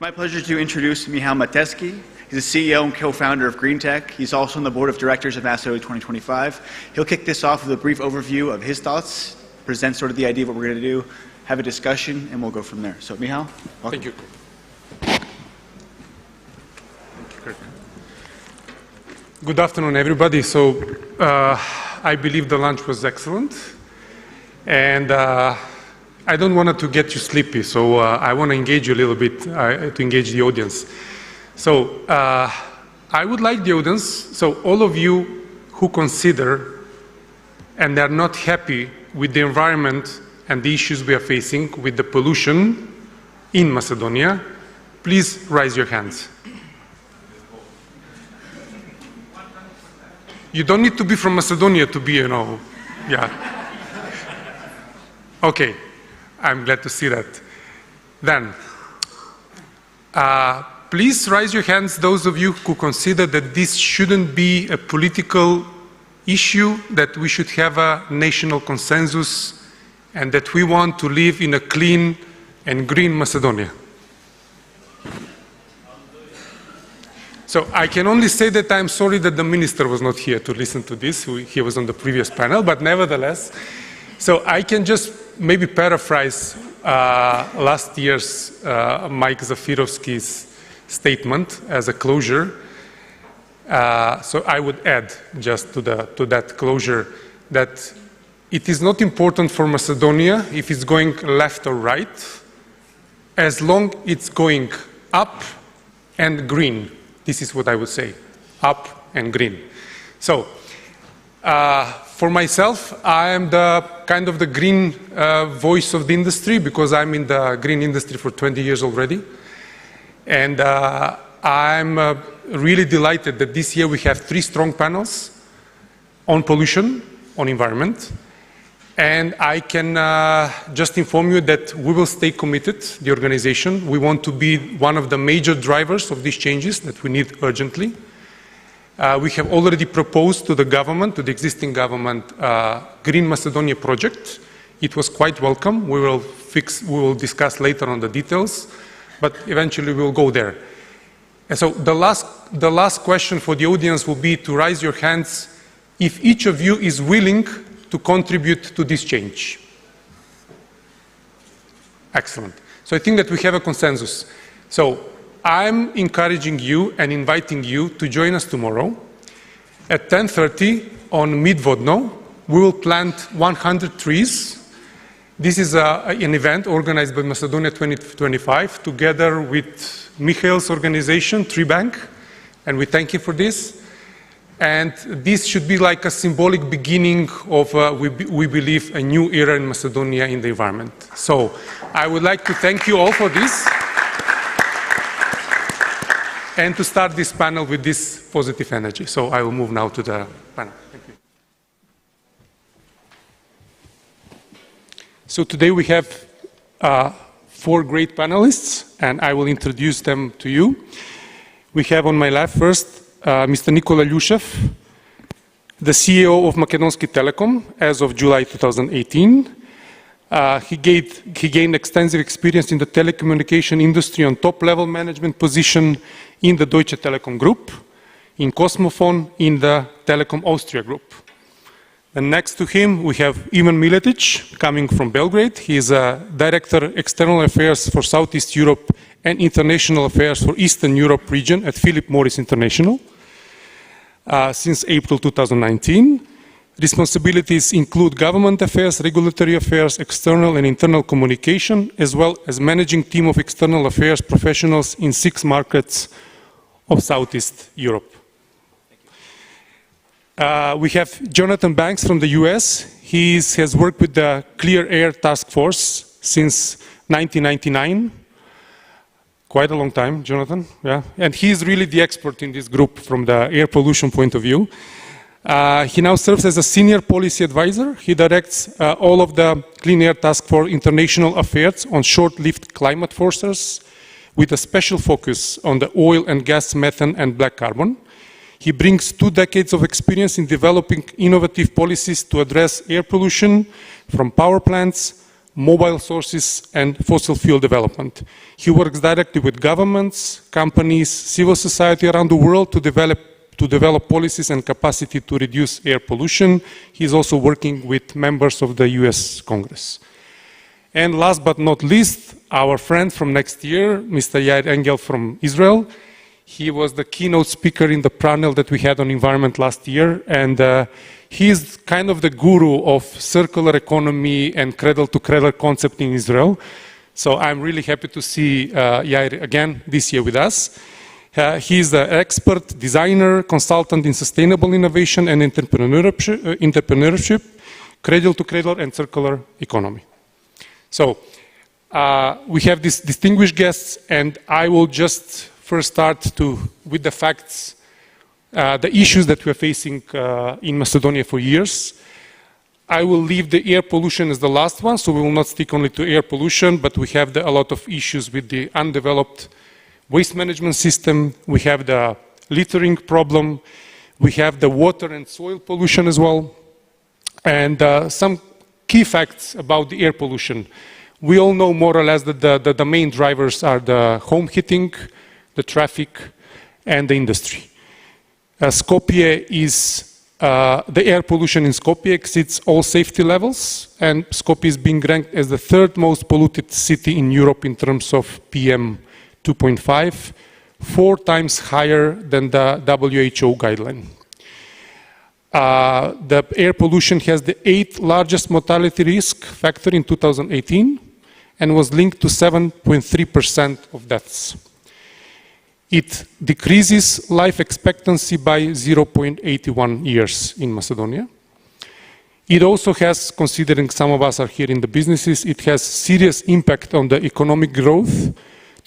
My pleasure to introduce Michał Matecki. He's the CEO and co-founder of GreenTech. He's also on the board of directors of Macedonia 2025. He'll kick this off with a brief overview of his thoughts, present sort of the idea of what we're going to do, have a discussion, and we'll go from there. So, Michał, welcome. Thank you. Good afternoon, everybody. So, I believe the lunch was excellent, and I don't want to get you sleepy, so I want to engage you a little bit, to engage the audience. So, I would like the audience, so all of you who consider and are not happy with the environment and the issues we are facing with the pollution in Macedonia, please raise your hands. You don't need to be from Macedonia to be, yeah. Okay, I'm glad to see that. Then, please raise your hands, those of you who consider that this shouldn't be a political issue, that we should have a national consensus, and that we want to live in a clean and green Macedonia. So I can only say that I'm sorry that the minister was not here to listen to this. He was on the previous panel, but nevertheless, so I can just maybe paraphrase last year's Mike Zafirovsky's statement as a closure. So I would add just to that closure that it is not important for Macedonia if it's going left or right, as long it's going up and green. This is what I would say, up and green. So, for myself, I am the kind of the green voice of the industry because I'm in the green industry for 20 years already. And I'm really delighted that this year we have 3 strong panels on pollution, on environment. And I can just inform you that we will stay committed, the organization. We want to be one of the major drivers of these changes that we need urgently. We have already proposed to the government, to the existing government, Green Macedonia project. It was quite welcome. We will discuss later on the details, but eventually we will go there. And so the last question for the audience will be to raise your hands if each of you is willing to contribute to this change. Excellent. So I think that we have a consensus. So I'm encouraging you and inviting you to join us tomorrow at 10:30 on Midvodno. We will plant 100 trees. This is an event organized by Macedonia 2025 together with Michael's organization, Tree Bank, and we thank you for this. And this should be like a symbolic beginning of, we believe, a new era in Macedonia in the environment. So I would like to thank you all for this and to start this panel with this positive energy. So I will move now to the panel. Thank you. So today we have 4 great panelists, and I will introduce them to you. We have on my left first Mr. Nikola Ljušev, the CEO of Makedonski Telekom as of July 2018. He gained extensive experience in the telecommunication industry on top-level management position in the Deutsche Telekom Group, in Cosmophone, in the Telekom Austria Group. And next to him, we have Ivan Miletic, coming from Belgrade. He is a Director External Affairs for Southeast Europe and International Affairs for Eastern Europe region at Philip Morris International. Since April 2019. Responsibilities include government affairs, regulatory affairs, external and internal communication, as well as managing team of external affairs professionals in 6 markets of Southeast Europe. We have Jonathan Banks from the US. He has worked with the Clear Air Task Force since 1999. Quite a long time, Jonathan, yeah. And he's really the expert in this group from the air pollution point of view. He now serves as a senior policy advisor. He directs all of the Clean Air Task Force International Affairs on short-lived climate forces with a special focus on the oil and gas, methane and black carbon. He brings 2 decades of experience in developing innovative policies to address air pollution from power plants, mobile sources, and fossil fuel development. He works directly with governments, companies, civil society around the world to develop policies and capacity to reduce air pollution. He's also working with members of the US Congress. And last but not least, our friend from next year, Mr. Yair Engel from Israel. He was the keynote speaker in the panel that we had on environment last year, and he's kind of the guru of circular economy and cradle-to-cradle concept in Israel. So I'm really happy to see Yair again this year with us. He's an expert designer, consultant in sustainable innovation and entrepreneurship, cradle-to-cradle and circular economy. So we have these distinguished guests, and I will just first start with the facts, the issues that we're facing in Macedonia for years. I will leave the air pollution as the last one, so we will not stick only to air pollution, but we have a lot of issues with the undeveloped waste management system. We have the littering problem. We have the water and soil pollution as well. And some key facts about the air pollution. We all know more or less that the main drivers are the home heating, the traffic, and the industry. Skopje is, the air pollution in Skopje exceeds all safety levels, and Skopje is being ranked as the third most polluted city in Europe in terms of PM 2.5, 4 times higher than the WHO guideline. The air pollution has the 8th largest mortality risk factor in 2018 and was linked to 7.3% of deaths. It decreases life expectancy by 0.81 years in Macedonia. It also has, considering some of us are here in the businesses, it has serious impact on the economic growth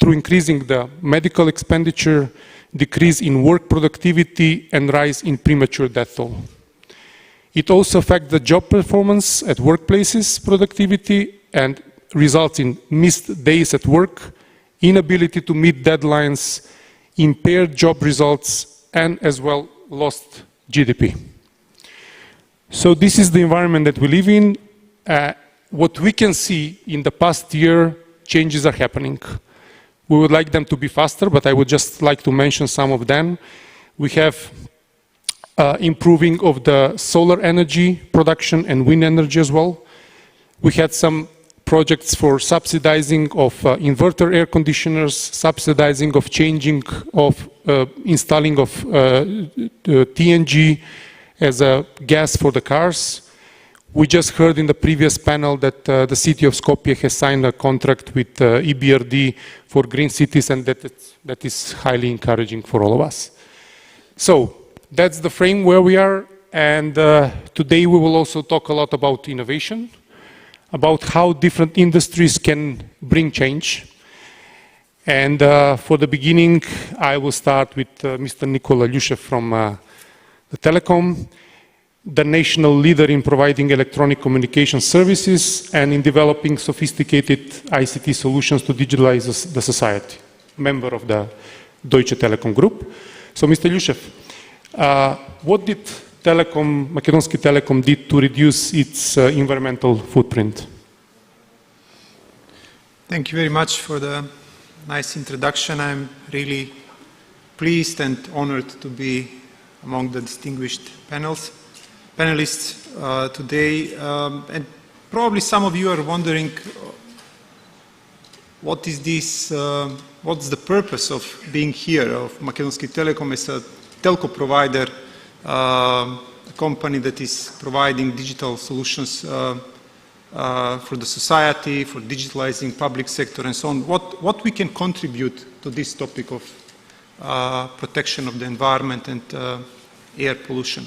through increasing the medical expenditure, decrease in work productivity, and rise in premature death toll. It also affects the job performance at workplaces, productivity, and results in missed days at work, inability to meet deadlines, impaired job results, and as well lost GDP. So this is the environment that we live in. What we can see in the past year, changes are happening. We would like them to be faster, but I would just like to mention some of them. We have improving of the solar energy production and wind energy as well. We had some projects for subsidizing of inverter air conditioners, subsidizing of changing of installing of TNG as a gas for the cars. We just heard in the previous panel that the city of Skopje has signed a contract with EBRD for green cities, and that is highly encouraging for all of us. So that's the frame where we are, and today we will also talk a lot about innovation, about how different industries can bring change. And for the beginning, I will start with Mr. Nikola Ljushev from the Telecom, the national leader in providing electronic communication services and in developing sophisticated ICT solutions to digitalize the society, member of the Deutsche Telekom Group. So, Mr. Ljushev, what did Makedonski Telekom did to reduce its environmental footprint? Thank you very much for the nice introduction. I'm really pleased and honored to be among the distinguished panelists today. And probably some of you are wondering, what is this, what's the purpose of being here, of Makedonski Telekom as a telco provider, a company that is providing digital solutions for the society, for digitalizing public sector and so on. What we can contribute to this topic of protection of the environment and air pollution.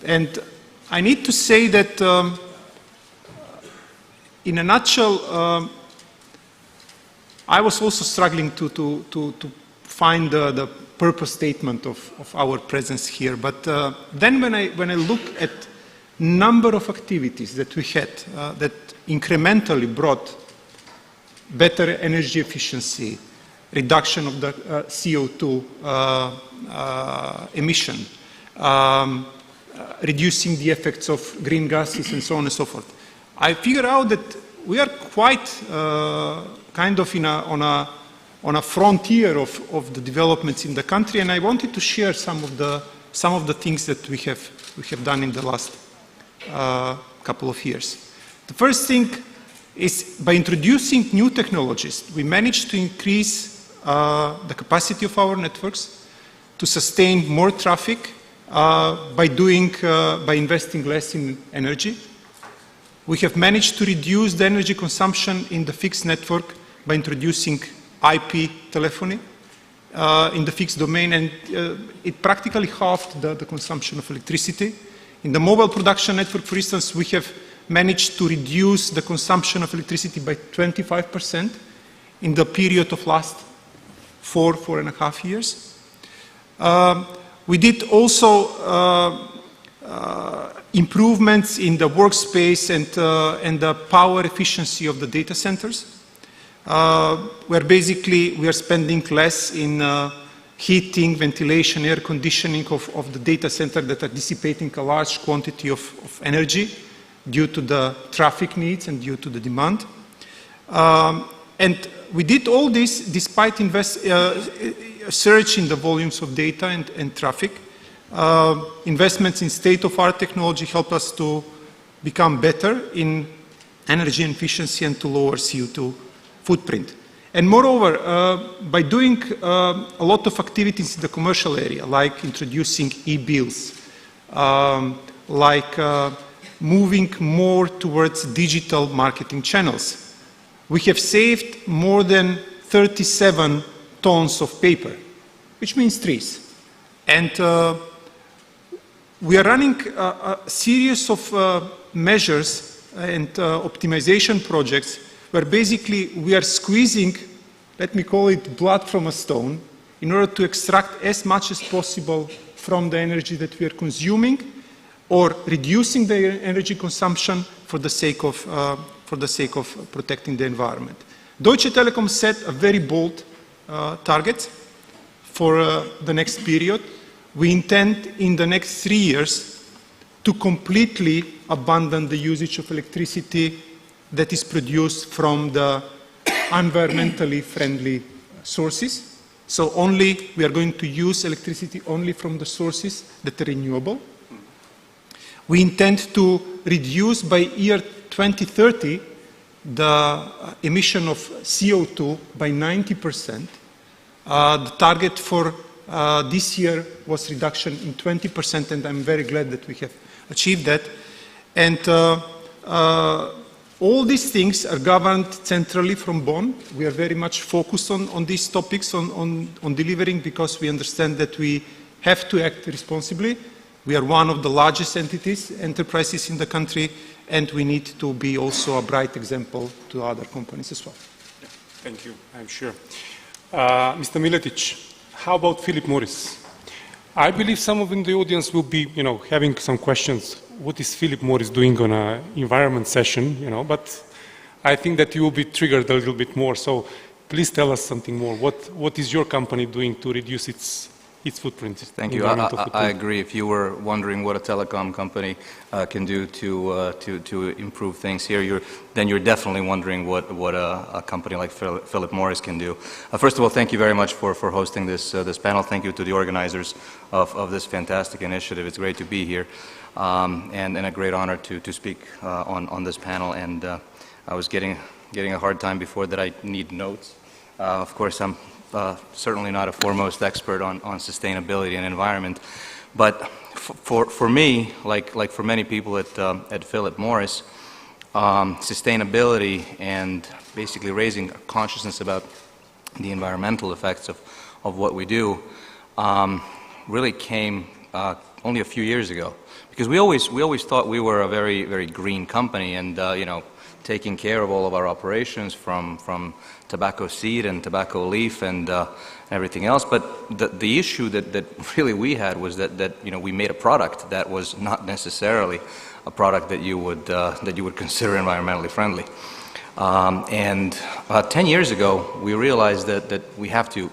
And I need to say that in a nutshell, I was also struggling to find the purpose statement of our presence here. But then when I look at number of activities that we had that incrementally brought better energy efficiency, reduction of the CO2 emission, reducing the effects of green gases and so on and so forth, I figure out that we are quite kind of on a frontier of the developments in the country, and I wanted to share some of the things that we have done in the last couple of years. The first thing is by introducing new technologies, we managed to increase the capacity of our networks to sustain more traffic by investing less in energy. We have managed to reduce the energy consumption in the fixed network by introducing IP telephony in the fixed domain, and it practically halved the consumption of electricity. In the mobile production network, for instance, we have managed to reduce the consumption of electricity by 25% in the period of last 4.5 years. We did also improvements in the workspace and the power efficiency of the data centers, where basically we are spending less in heating, ventilation, air conditioning of the data center that are dissipating a large quantity of energy due to the traffic needs and due to the demand. And we did all this despite surge in the volumes of data and traffic. Investments in state-of-art technology help us to become better in energy efficiency and to lower CO2 footprint. And moreover, by doing a lot of activities in the commercial area, like introducing e-bills, like moving more towards digital marketing channels, we have saved more than 37 tons of paper, which means trees. And we are running a series of measures and optimization projects where basically we are squeezing, let me call it blood from a stone, in order to extract as much as possible from the energy that we are consuming, or reducing the energy consumption for the sake of protecting the environment. Deutsche Telekom set a very bold target for the next period. We intend in the next 3 years to completely abandon the usage of electricity that is produced from the environmentally friendly sources. So we are going to use electricity only from the sources that are renewable. We intend to reduce by year 2030 the emission of CO2 by 90%. The target for this year was reduction in 20%, and I'm very glad that we have achieved that. And all these things are governed centrally from Bonn. We are very much focused on these topics, on delivering, because we understand that we have to act responsibly. We are one of the largest enterprises in the country, and we need to be also a bright example to other companies as well. Yeah, thank you, I'm sure. Mr. Miletic, how about Philip Morris? I believe some of in the audience will be, having some questions. What is Philip Morris doing on an environment session, But I think that you will be triggered a little bit more. So please tell us something more. What is your company doing to reduce its footprint? Thank you. I agree. If you were wondering what a telecom company can do to improve things here, then you're definitely wondering what a company like Philip Morris can do. First of all, thank you very much for hosting this panel. Thank you to the organizers of this fantastic initiative. It's great to be here, and a great honor to speak on this panel. And I was getting a hard time before that I need notes. Of course, I'm certainly not a foremost expert on sustainability and environment, but for me, like for many people at Philip Morris, sustainability and basically raising consciousness about the environmental effects of what we do really came only a few years ago, because we always thought we were a very, very green company, and taking care of all of our operations from tobacco seed and tobacco leaf and everything else. But the issue that really we had was that we made a product that was not necessarily a product that you would consider environmentally friendly. And 10 years ago, we realized that we have to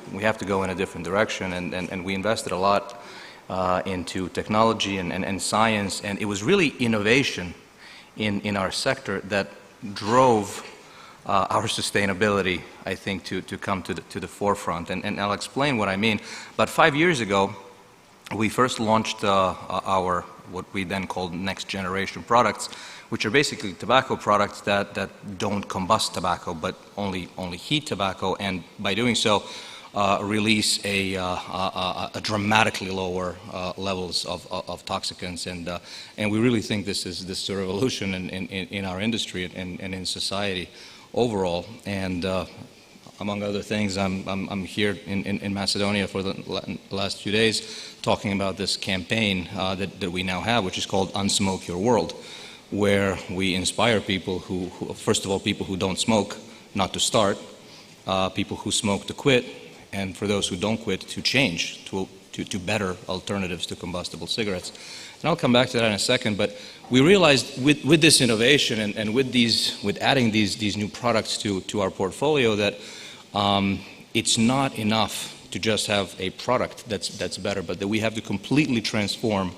go in a different direction, and we invested a lot into technology and science, and it was really innovation in our sector that drove our sustainability, I think, to come to the forefront. And I'll explain what I mean. About 5 years ago, we first launched our, what we then called next generation products, which are basically tobacco products that don't combust tobacco, but only heat tobacco, and by doing so, release a dramatically lower levels of toxicants, and we really think this is a revolution in our industry and in society overall. And among other things, I'm here in Macedonia for the last few days talking about this campaign that we now have, which is called Unsmoke Your World, where we inspire people who first of all, people who don't smoke not to start, people who smoke to quit, and for those who don't quit, to change to better alternatives to combustible cigarettes. And I'll come back to that in a second, but we realized with this innovation and with adding these new products to our portfolio that it's not enough to just have a product that's better, but that we have to completely transform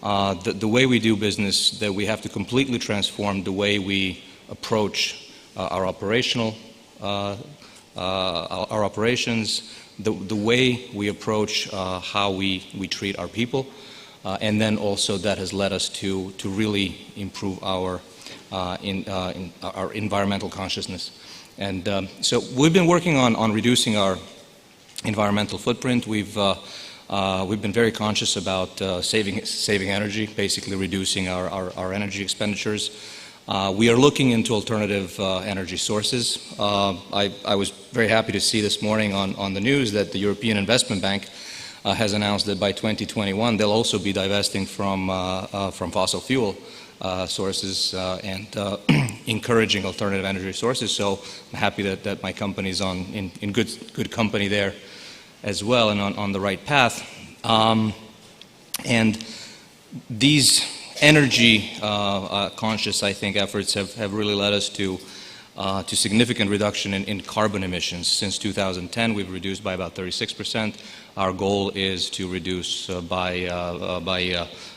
the way we do business, that we have to completely transform the way we approach our operations, the way we approach how we treat our people, and then also that has led us to really improve our environmental consciousness. And so we've been working on reducing our environmental footprint. We've been very conscious about saving energy, basically reducing our energy expenditures. We are looking into alternative energy sources. I was very happy to see this morning on the news that the European Investment Bank has announced that by 2021 they'll also be divesting from fossil fuel sources and encouraging alternative energy sources. So I'm happy that my company's in good company there as well, and on the right path. And these energy conscious, I think, efforts have really led us to significant reduction in carbon emissions. Since 2010, we've reduced by about 36%. Our goal is to reduce by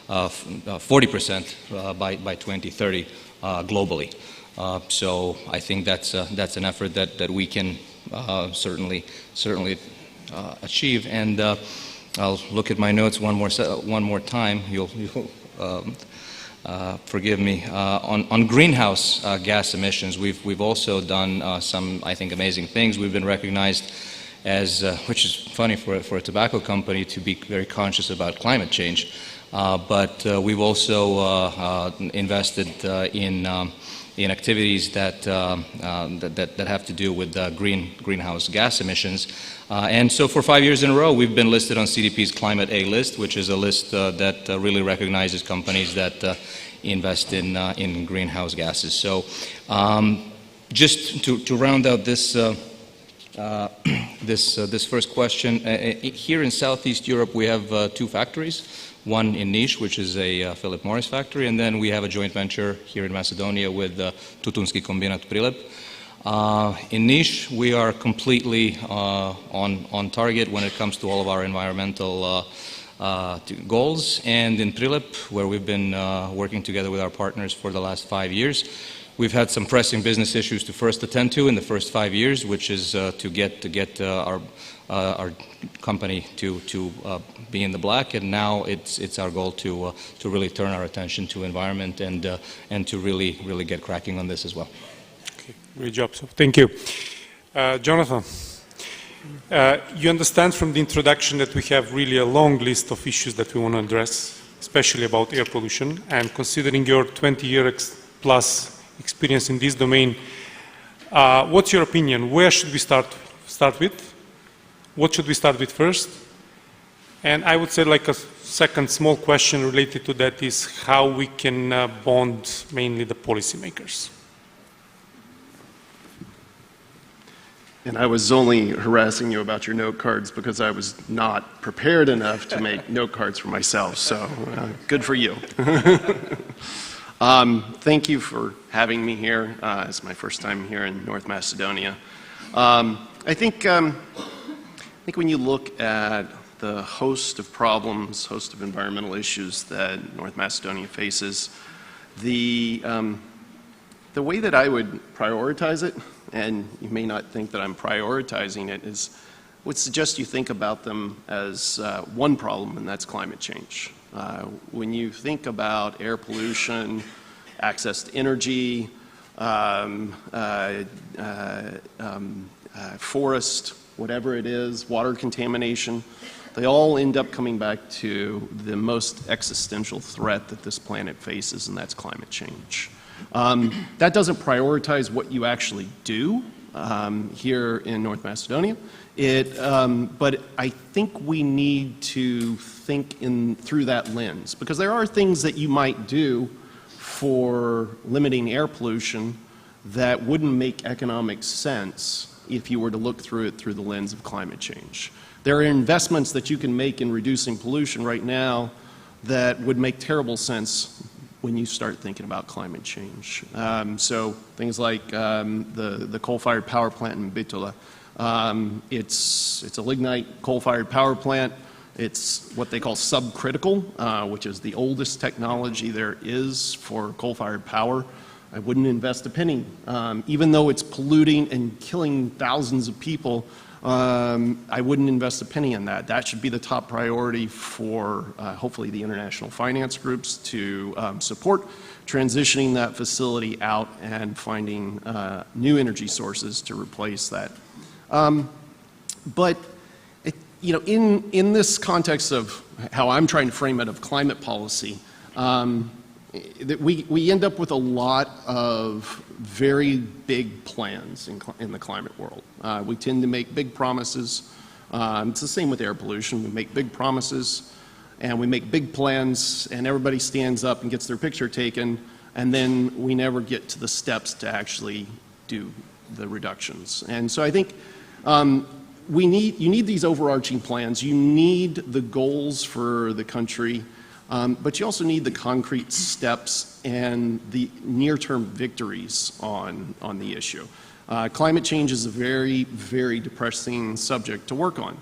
40% by 2030 globally. So I think that's an effort that we can certainly achieve. And I'll look at my notes one more time. You'll forgive me. On greenhouse gas emissions, we've also done some, I think, amazing things. We've been recognized as, which is funny for a tobacco company to be very conscious about climate change, but we've also invested in activities that have to do with greenhouse gas emissions. And so for 5 years in a row, we've been listed on CDP's Climate A list, which is a list that really recognizes companies that invest in greenhouse gases. So just to round out this this first question, here in Southeast Europe we have two factories. One in Niš, which is a Philip Morris factory, and then we have a joint venture here in Macedonia with Tutunski Kombinat Prilep. In Niš, we are completely on target when it comes to all of our environmental goals, and in Prilep, where we've been working together with our partners for the last 5 years, we've had some pressing business issues to first attend to in the first 5 years, which is to get our company to be in the black, and now it's our goal to really turn our attention to environment and to really get cracking on this as well. Okay, great job. So thank you, Jonathan. You understand from the introduction that we have really a long list of issues that we want to address, especially about air pollution. And considering your 20-year plus experience in this domain, what's your opinion? Where should we start with? What should we start with first? And I would say, like, a second small question related to that is how we can bond mainly the policymakers. And I was only harassing you about your note cards because I was not prepared enough to make note cards for myself, so good for you. Thank you for having me here. It's my first time here in North Macedonia. I think when you look at the host of problems, host of environmental issues that North Macedonia faces, the The way that I would prioritize it, and you may not think that I'm prioritizing it, is would suggest you think about them as one problem, and that's climate change. When you think about air pollution, access to energy, forest, whatever it is, water contamination, they all end up coming back to the most existential threat that this planet faces, and that's climate change. That doesn't prioritize what you actually do here in North Macedonia. But I think we need to think through that lens, because there are things that you might do for limiting air pollution that wouldn't make economic sense if you were to look through it through the lens of climate change. There are investments that you can make in reducing pollution right now that would make terrible sense when you start thinking about climate change. So things like the coal-fired power plant in Bitola. It's a lignite coal-fired power plant. It's what they call subcritical, which is the oldest technology there is for coal-fired power. I wouldn't invest a penny. Even though it's polluting and killing thousands of people, I wouldn't invest a penny in that. That should be the top priority for hopefully the international finance groups to support transitioning that facility out and finding new energy sources to replace that. But in this context of how I'm trying to frame it of climate policy, that we end up with a lot of very big plans in the climate world. We tend to make big promises. It's the same with air pollution. We make big promises and we make big plans, and everybody stands up and gets their picture taken, and then we never get to the steps to actually do the reductions. And so I think you need these overarching plans. You need the goals for the country. But you also need the concrete steps and the near-term victories on the issue. Climate change is a very, very depressing subject to work on.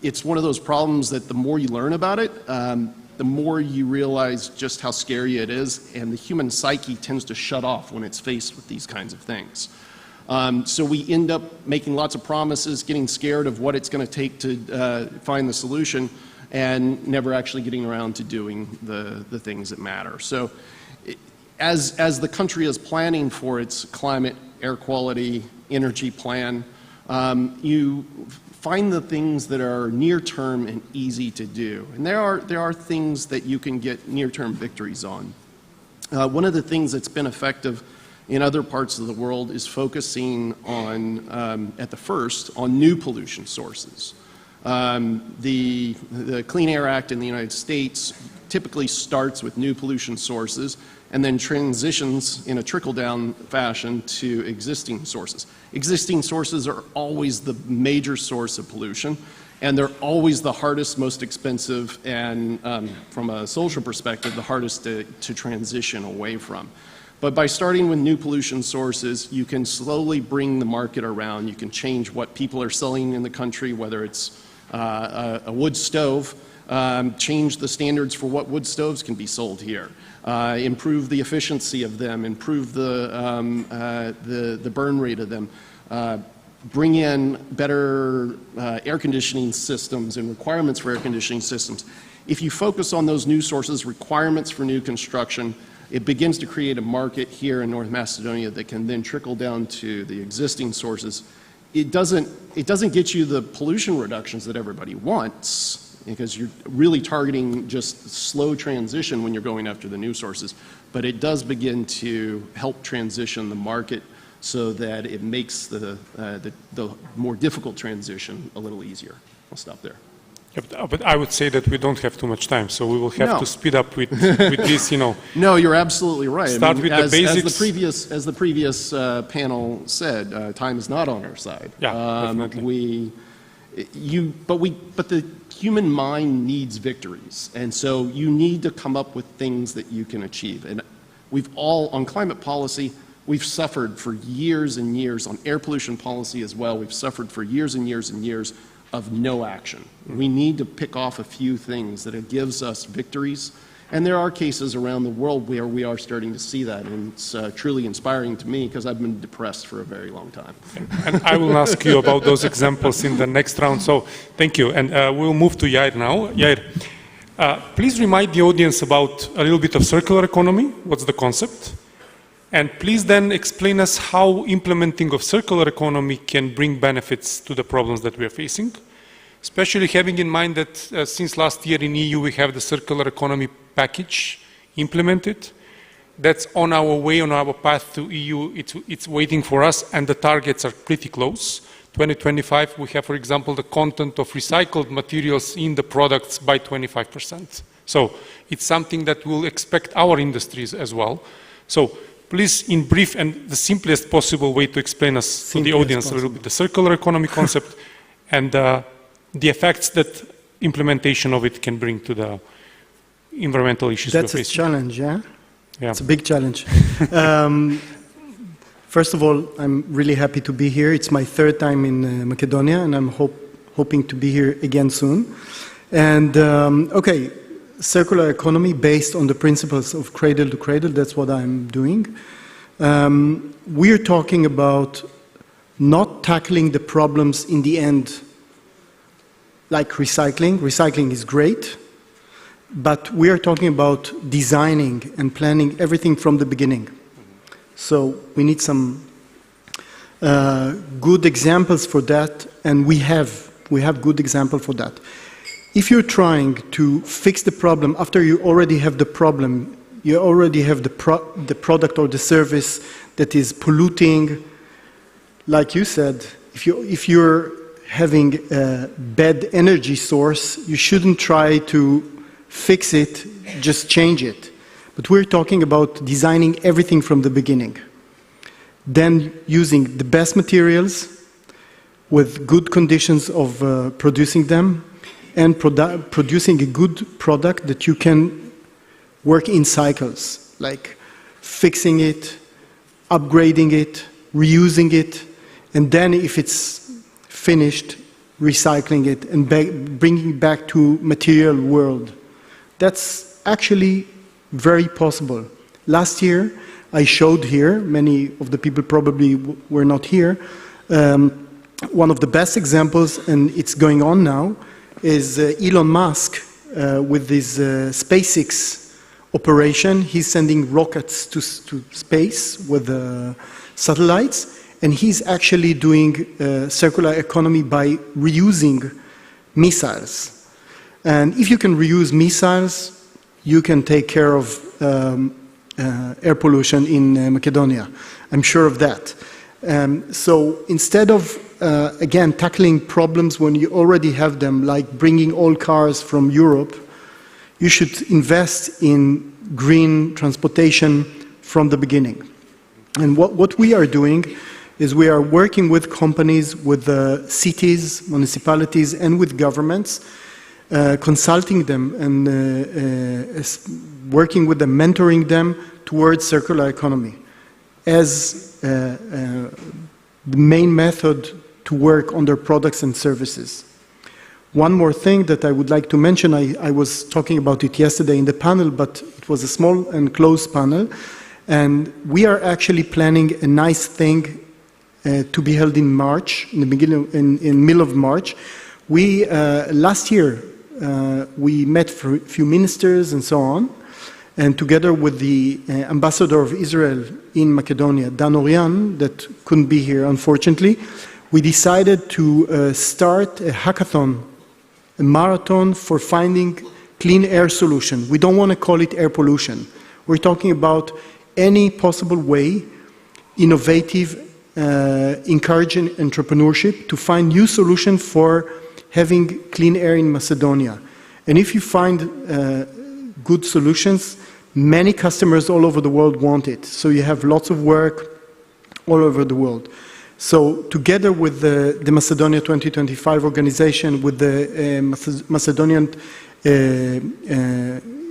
It's one of those problems that the more you learn about it, the more you realize just how scary it is, and the human psyche tends to shut off when it's faced with these kinds of things. So we end up making lots of promises, getting scared of what it's going to take to find the solution, and never actually getting around to doing the things that matter. So as the country is planning for its climate, air quality, energy plan, you find the things that are near-term and easy to do. And there are things that you can get near-term victories on. One of the things that's been effective in other parts of the world is focusing on, at the first, on new pollution sources. The Clean Air Act in the United States typically starts with new pollution sources and then transitions in a trickle-down fashion to existing sources. Existing sources are always the major source of pollution, and they're always the hardest, most expensive, and from a social perspective, the hardest to transition away from. But by starting with new pollution sources, you can slowly bring the market around. You can change what people are selling in the country, whether it's a wood stove, change the standards for what wood stoves can be sold here, improve the efficiency of them, improve the burn rate of them, bring in better air conditioning systems and requirements for air conditioning systems. If you focus on those new sources, requirements for new construction, it begins to create a market here in North Macedonia that can then trickle down to the existing sources. It doesn't get you the pollution reductions that everybody wants, because you're really targeting just slow transition when you're going after the new sources, but it does begin to help transition the market so that it makes the more difficult transition a little easier. I'll stop there. Yeah, but I would say that we don't have too much time, so we will have No. to speed up with this, No, you're absolutely right. Start with the basics. As the previous panel said, time is not on our side. Yeah, definitely. But the human mind needs victories, and so you need to come up with things that you can achieve. And we've all, on climate policy, we've suffered for years and years, on air pollution policy as well, we've suffered for years and years and years of no action. We need to pick off a few things that it gives us victories, And there are cases around the world where we are starting to see that, and it's truly inspiring to me because I've been depressed for a very long time. And I will ask you about those examples in the next round. So thank you. And we'll move to Yair now. Yair, please remind the audience about a little bit of circular economy. What's the concept? And please then explain us how implementing of circular economy can bring benefits to the problems that we are facing, especially having in mind that since last year in EU we have the circular economy package implemented. That's on our way, on our path to EU. It's waiting for us, and the targets are pretty close. 2025, we have, for example, the content of recycled materials in the products by 25%. So it's something that we'll expect our industries as well. So please, in brief and the simplest possible way to explain us to the audience a little bit the circular economy concept and the effects that implementation of it can bring to the environmental issues we're facing. That's a challenge, yeah? Yeah. It's a big challenge. First of all, I'm really happy to be here. It's my third time in Macedonia, and I'm hoping to be here again soon. And, okay, circular economy based on the principles of cradle to cradle, that's what I'm doing. We're talking about not tackling the problems in the end like recycling. Recycling is great, but we are talking about designing and planning everything from the beginning. So we need some good examples for that, and we have good example for that. If you're trying to fix the problem after you already have the problem, you already have the product or the service that is polluting, like you said, if you're having a bad energy source, you shouldn't try to fix it, just change it. But we're talking about designing everything from the beginning. Then using the best materials with good conditions of producing them and producing a good product that you can work in cycles, like fixing it, upgrading it, reusing it, and then if it's finished, recycling it and bringing it back to material world. That's actually very possible. Last year, I showed here, many of the people probably were not here, one of the best examples, and it's going on now, is Elon Musk with his SpaceX operation. He's sending rockets to space with satellites, and he's actually doing circular economy by reusing missiles. And if you can reuse missiles, you can take care of air pollution in Macedonia. I'm sure of that. So instead of, again, tackling problems when you already have them, like bringing all cars from Europe, you should invest in green transportation from the beginning. And what we are doing is we are working with companies, with cities, municipalities, and with governments, consulting them and working with them, mentoring them towards circular economy as the main method to work on their products and services. One more thing that I would like to mention, I was talking about it yesterday in the panel, but it was a small and closed panel, and we are actually planning a nice thing to be held in March, in the beginning, in middle of March. We last year we met for a few ministers and so on, and together with the ambassador of Israel in Macedonia, Dan Orian, that couldn't be here unfortunately, we decided to start a hackathon, a marathon for finding clean air solution. We don't want to call it air pollution. We're talking about any possible way, innovative, encouraging entrepreneurship to find new solutions for having clean air in Macedonia. And if you find good solutions, many customers all over the world want it. So you have lots of work all over the world. So together with the Macedonia 2025 organization, with the Macedonian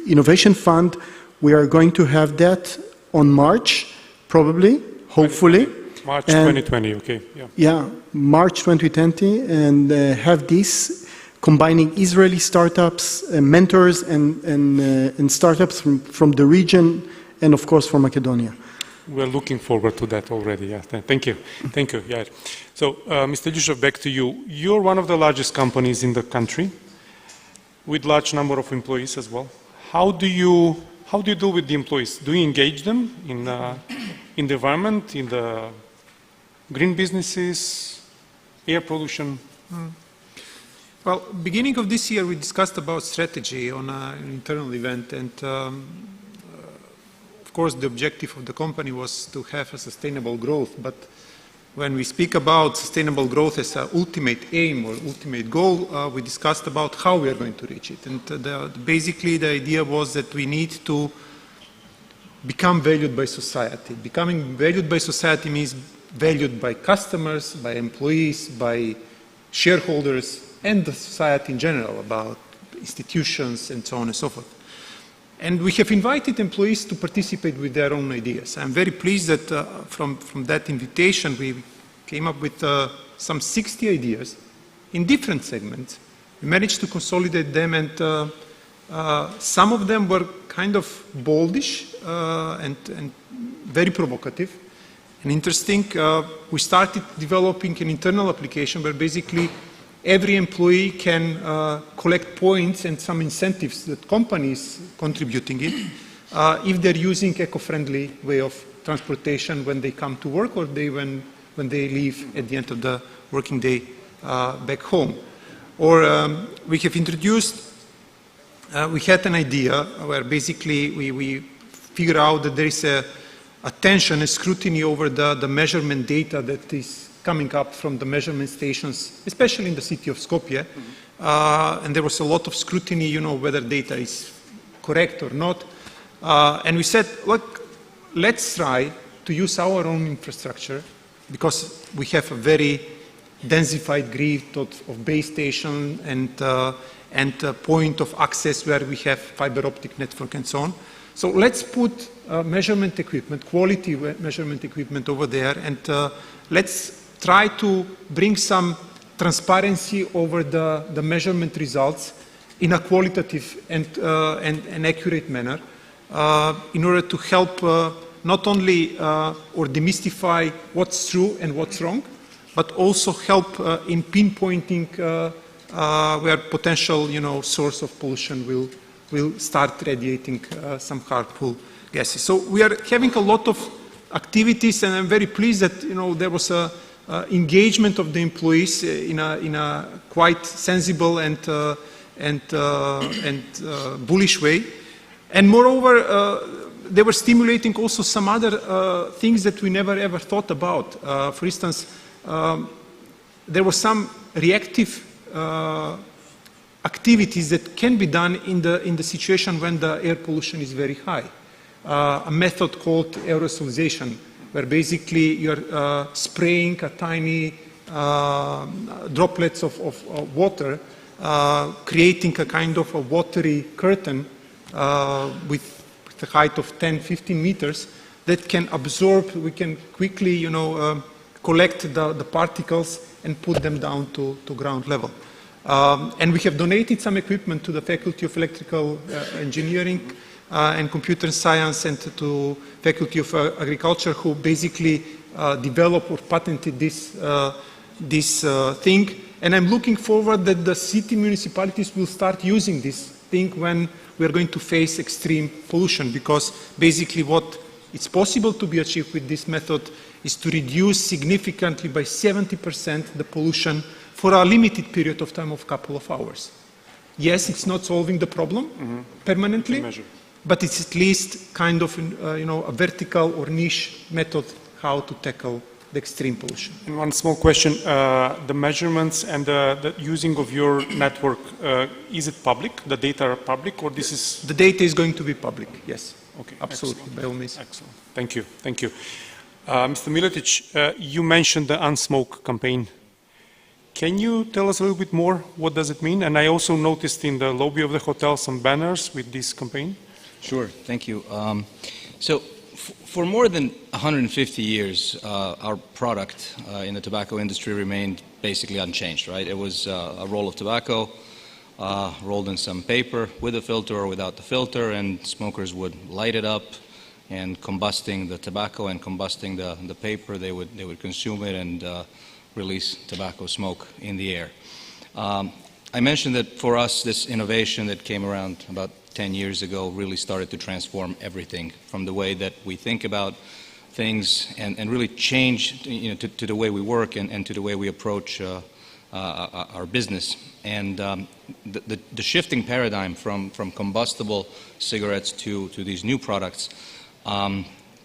Innovation Fund, we are going to have that on March, probably, hopefully. March 2020, okay. Yeah. Yeah, March 2020, and have this combining Israeli startups, mentors, and startups from the region, and of course from Macedonia. We're looking forward to that already. Yeah, thank you, Yair. So, Mr. Ilyushov, back to you. You're one of the largest companies in the country, with large number of employees as well. How do you deal with the employees? Do you engage them in the environment, in the green businesses, air pollution? Well, beginning of this year, we discussed about strategy on an internal event, and of course, the objective of the company was to have a sustainable growth. But when we speak about sustainable growth as an ultimate aim or ultimate goal, we discussed about how we are going to reach it. And basically, the idea was that we need to become valued by society. Becoming valued by society means valued by customers, by employees, by shareholders, and the society in general, about institutions and so on and so forth. And we have invited employees to participate with their own ideas. I'm very pleased that from that invitation we came up with some 60 ideas in different segments. We managed to consolidate them, and some of them were kind of boldish and very provocative and interesting. We started developing an internal application where basically every employee can collect points and some incentives that companies contributing it if they're using eco-friendly way of transportation when they come to work or when they leave at the end of the working day back home. Or we have introduced, we had an idea where basically we figure out that there is a tension, a scrutiny over the measurement data that is coming up from the measurement stations, especially in the city of Skopje. And there was a lot of scrutiny, whether data is correct or not. And we said, look, let's try to use our own infrastructure, because we have a very densified grid of base station and point of access where we have fiber optic network and so on. So let's put measurement equipment, quality measurement equipment over there, and let's try to bring some transparency over the measurement results in a qualitative and accurate manner in order to help not only or demystify what's true and what's wrong, but also help in pinpointing where potential source of pollution will start radiating some harmful gases. So we are having a lot of activities, and I'm very pleased that there was a engagement of the employees in a quite sensible and bullish way. And moreover, they were stimulating also some other things that we never ever thought about. For instance, there were some reactive activities that can be done in the situation when the air pollution is very high. A method called aerosolization, where basically you're spraying a tiny droplets of water, creating a kind of a watery curtain with a height of 10-15 meters that can absorb. We can quickly, collect the particles and put them down to ground level. And we have donated some equipment to the Faculty of Electrical Engineering and Computer Science and to Faculty of Agriculture, who basically developed or patented this thing. And I'm looking forward that the city municipalities will start using this thing when we are going to face extreme pollution, because basically what it's possible to be achieved with this method is to reduce significantly by 70% the pollution for a limited period of time of a couple of hours. Yes, it's not solving the problem permanently, but it's at least kind of a vertical or niche method how to tackle the extreme pollution. And one small question, the measurements and the using of your network, is it public? The data are public, or this is... The data is going to be public, yes. Okay, absolutely, excellent. by all means. Excellent, thank you, thank you. Mr. Miletic, you mentioned the Unsmoke campaign. Can you tell us a little bit more? What does it mean? And I also noticed in the lobby of the hotel some banners with this campaign. Sure, thank you. So for more than 150 years, our product in the tobacco industry remained basically unchanged, right? It was a roll of tobacco rolled in some paper with a filter or without the filter, and smokers would light it up, and combusting the tobacco and combusting the paper, they would consume it and release tobacco smoke in the air. I mentioned that for us, this innovation that came around about 10 years ago really started to transform everything from the way that we think about things and really change to the way we work and to the way we approach our business. And the shifting paradigm from combustible cigarettes to these new products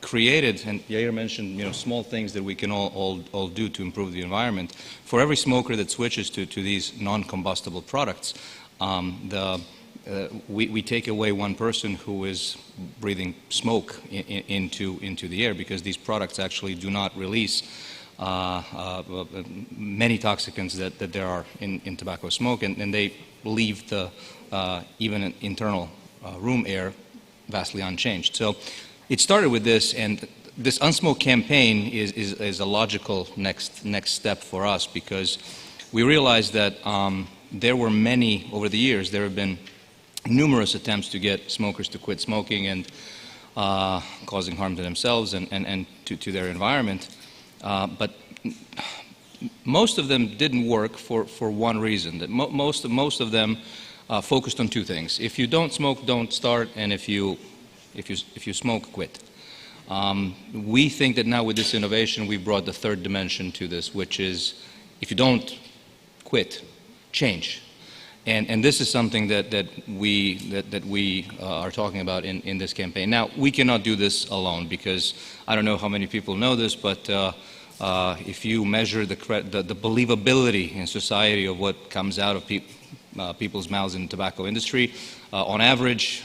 created, and Yair mentioned, small things that we can all do to improve the environment. For every smoker that switches to these non-combustible products, we take away one person who is breathing smoke into the air, because these products actually do not release many toxicants that there are in tobacco smoke, and they leave the even internal room air vastly unchanged. So it started with this, and this Unsmoke campaign is a logical next step for us, because we realized that there were many, over the years, there have been numerous attempts to get smokers to quit smoking and causing harm to themselves and to their environment. But most of them didn't work for one reason. That most of them focused on two things: if you don't smoke, don't start, and if you smoke, quit. We think that now with this innovation, we brought the third dimension to this, which is if you don't quit, change. And this is something that we are talking about in this campaign. Now, we cannot do this alone, because I don't know how many people know this, but if you measure the believability in society of what comes out of people's mouths in the tobacco industry, on average,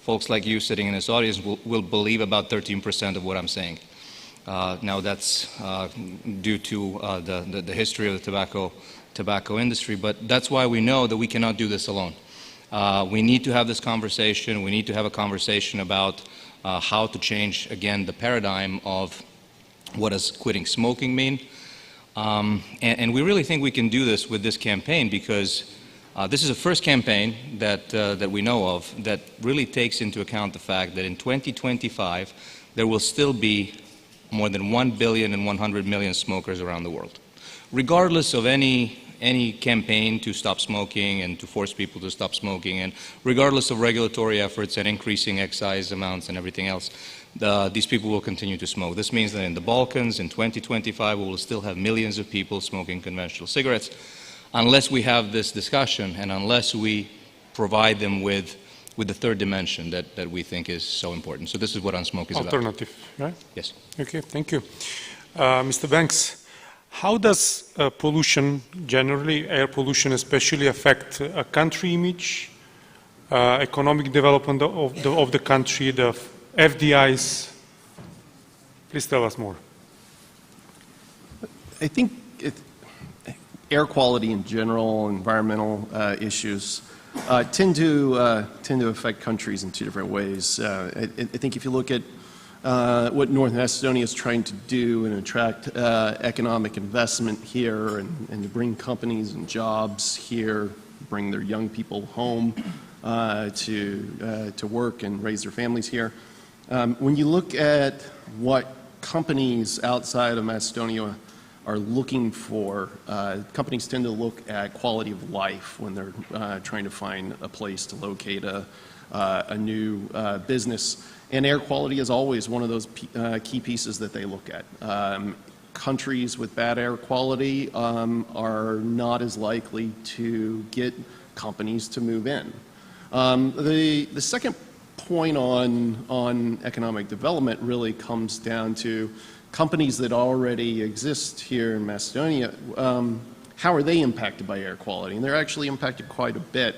folks like you sitting in this audience will believe about 13% of what I'm saying. Now, that's due to the history of the tobacco industry, but that's why we know that we cannot do this alone. We need to have this conversation. We need to have a conversation about how to change, again, the paradigm of what does quitting smoking mean. And we really think we can do this with this campaign, because this is the first campaign that we know of that really takes into account the fact that in 2025 there will still be more than 1 billion and 100 million smokers around the world. Regardless of any campaign to stop smoking and to force people to stop smoking, and regardless of regulatory efforts and increasing excise amounts and everything else, these people will continue to smoke. This means that in the Balkans in 2025 we will still have millions of people smoking conventional cigarettes, unless we have this discussion and unless we provide them with the third dimension that we think is so important. So this is what Unsmoke is about. Alternative, right? Yes. Okay, thank you. Mr. Banks, how does pollution, generally air pollution especially, affect a country image, economic development of the country, the FDIs? Please tell us more. I think air quality in general, environmental issues, tend to affect countries in two different ways. I think if you look at what North Macedonia is trying to do and attract economic investment here and to bring companies and jobs here, bring their young people home to work and raise their families here. When you look at what companies outside of Macedonia are looking for, companies tend to look at quality of life when they're trying to find a place to locate a new business. And air quality is always one of those key pieces that they look at. Countries with bad air quality are not as likely to get companies to move in. The second point on economic development really comes down to companies that already exist here in Macedonia. How are they impacted by air quality? And they're actually impacted quite a bit.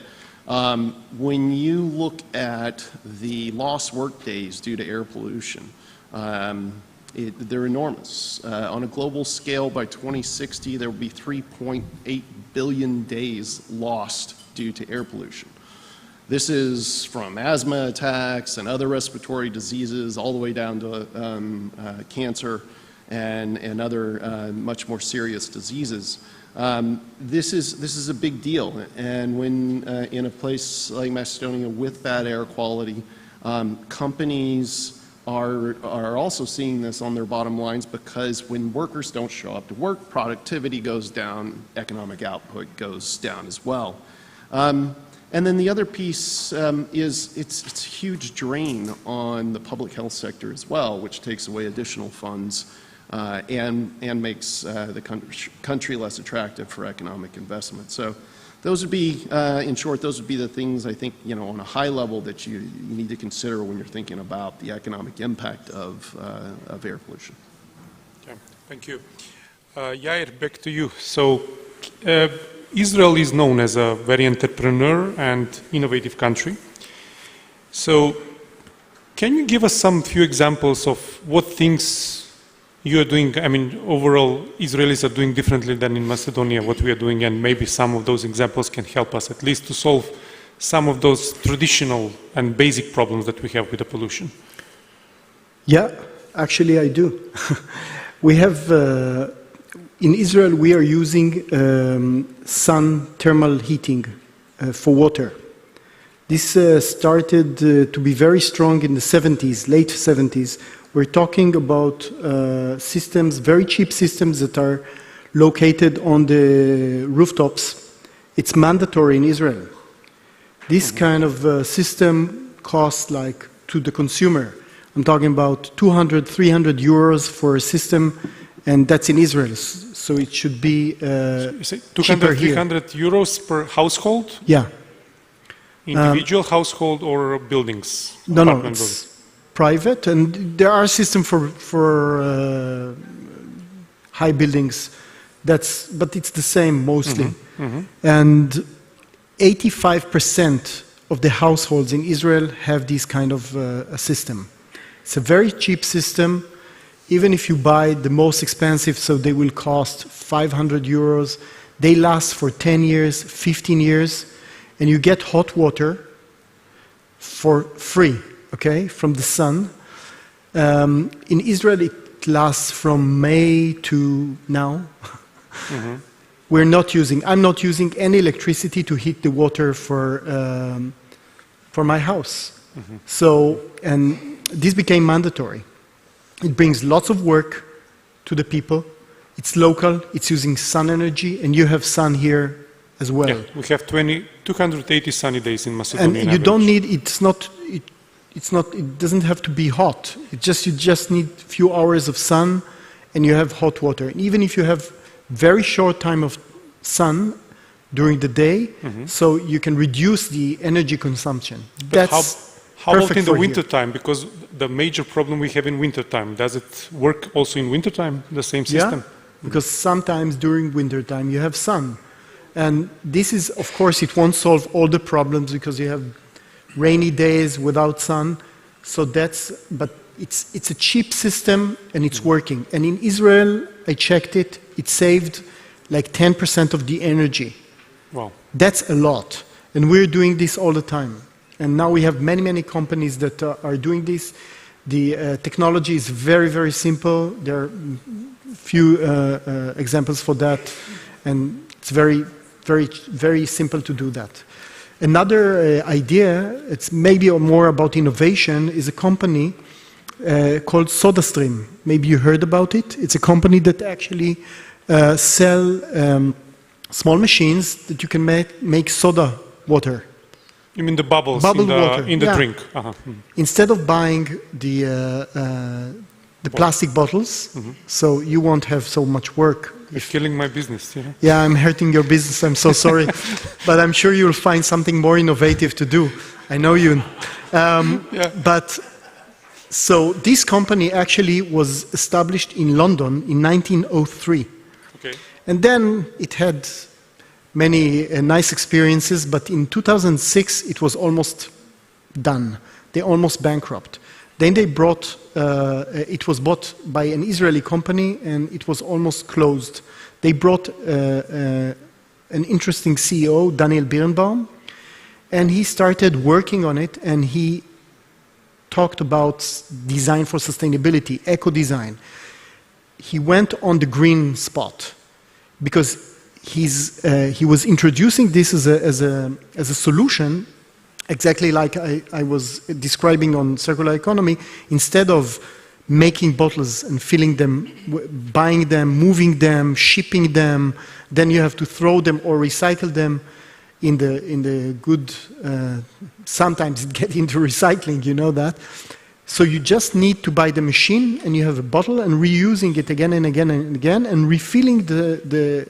When you look at the lost work days due to air pollution, they're enormous. On a global scale, by 2060, there will be 3.8 billion days lost due to air pollution. This is from asthma attacks and other respiratory diseases all the way down to cancer and other much more serious diseases. This is a big deal, and when in a place like Macedonia with bad air quality, companies are also seeing this on their bottom lines, because when workers don't show up to work, productivity goes down, economic output goes down as well. And then the other piece is it's a huge drain on the public health sector as well, which takes away additional funds and makes the country less attractive for economic investment. So those would be, in short, those would be the things I think, on a high level that you need to consider when you're thinking about the economic impact of air pollution. Okay, thank you. Yair, back to you. So Israel is known as a very entrepreneur and innovative country. So can you give us some few examples of what things you are doing? I mean, overall, Israelis are doing differently than in Macedonia, what we are doing, and maybe some of those examples can help us at least to solve some of those traditional and basic problems that we have with the pollution. Yeah, actually I do. We have, in Israel, we are using sun thermal heating for water. This started to be very strong in the 70s, late 70s. We're talking about systems, very cheap systems that are located on the rooftops. It's mandatory in Israel. This kind of system costs, like, to the consumer, I'm talking about 200, 300 euros for a system, and that's in Israel. So it should be You say cheaper 200, here. 300 euros per household? Yeah. Individual household or buildings? No, Apartment it's private, and there are systems for high buildings. But it's the same mostly. And 85% of the households in Israel have this kind of a system. It's a very cheap system. Even if you buy the most expensive, so they will cost 500 euros. They last for 10 years, 15 years, and you get hot water for free, okay, from the sun. In Israel, it lasts from May to now. I'm not using any electricity to heat the water for my house. So, and this became mandatory. It brings lots of work to the people. It's local, it's using sun energy, and you have sun here as well. Yeah, we have 280 sunny days in Macedonia. And on you average. don't need, it doesn't have to be hot. You just need a few hours of sun, and you have hot water. And even if you have very short time of sun during the day, so you can reduce the energy consumption. That's how about perfect in the for here. winter time? Because the major problem we have in winter time, does it work also in winter time, the same system? Yeah, because sometimes during winter time you have sun. And this is, of course, it won't solve all the problems because you have rainy days without sun. So but it's a cheap system and it's working. And in Israel, I checked it, it saved like 10% of the energy. Wow. That's a lot. And we're doing this all the time. And now we have many, many companies that are doing this. The technology is very, very simple. There are few examples for that. And it's very, very, very simple to do that. Another idea, it's maybe more about innovation, is a company called SodaStream. Maybe you heard about it. It's a company that actually sell small machines that you can make soda water. You mean the bubbles Bubbled in the, water, in the yeah. drink? Instead of buying the plastic bottles, so you won't have so much work. You're killing my business, you know? Yeah, I'm hurting your business, I'm so sorry. But I'm sure you'll find something more innovative to do. I know you. But so this company actually was established in London in 1903. Okay. And then it had many nice experiences, but in 2006 it was almost done. They almost bankrupt. Then they brought, it was bought by an Israeli company and it was almost closed. They brought an interesting CEO, Daniel Birnbaum, and he started working on it and he talked about design for sustainability, eco-design. He went on the green spot because he was introducing this as a solution, exactly like I was describing on circular economy. Instead of making bottles and filling them, buying them, moving them, shipping them, then you have to throw them or recycle them in the good, sometimes it gets into recycling, you know that. So you just need to buy the machine and you have a bottle and reusing it again and again and again and refilling the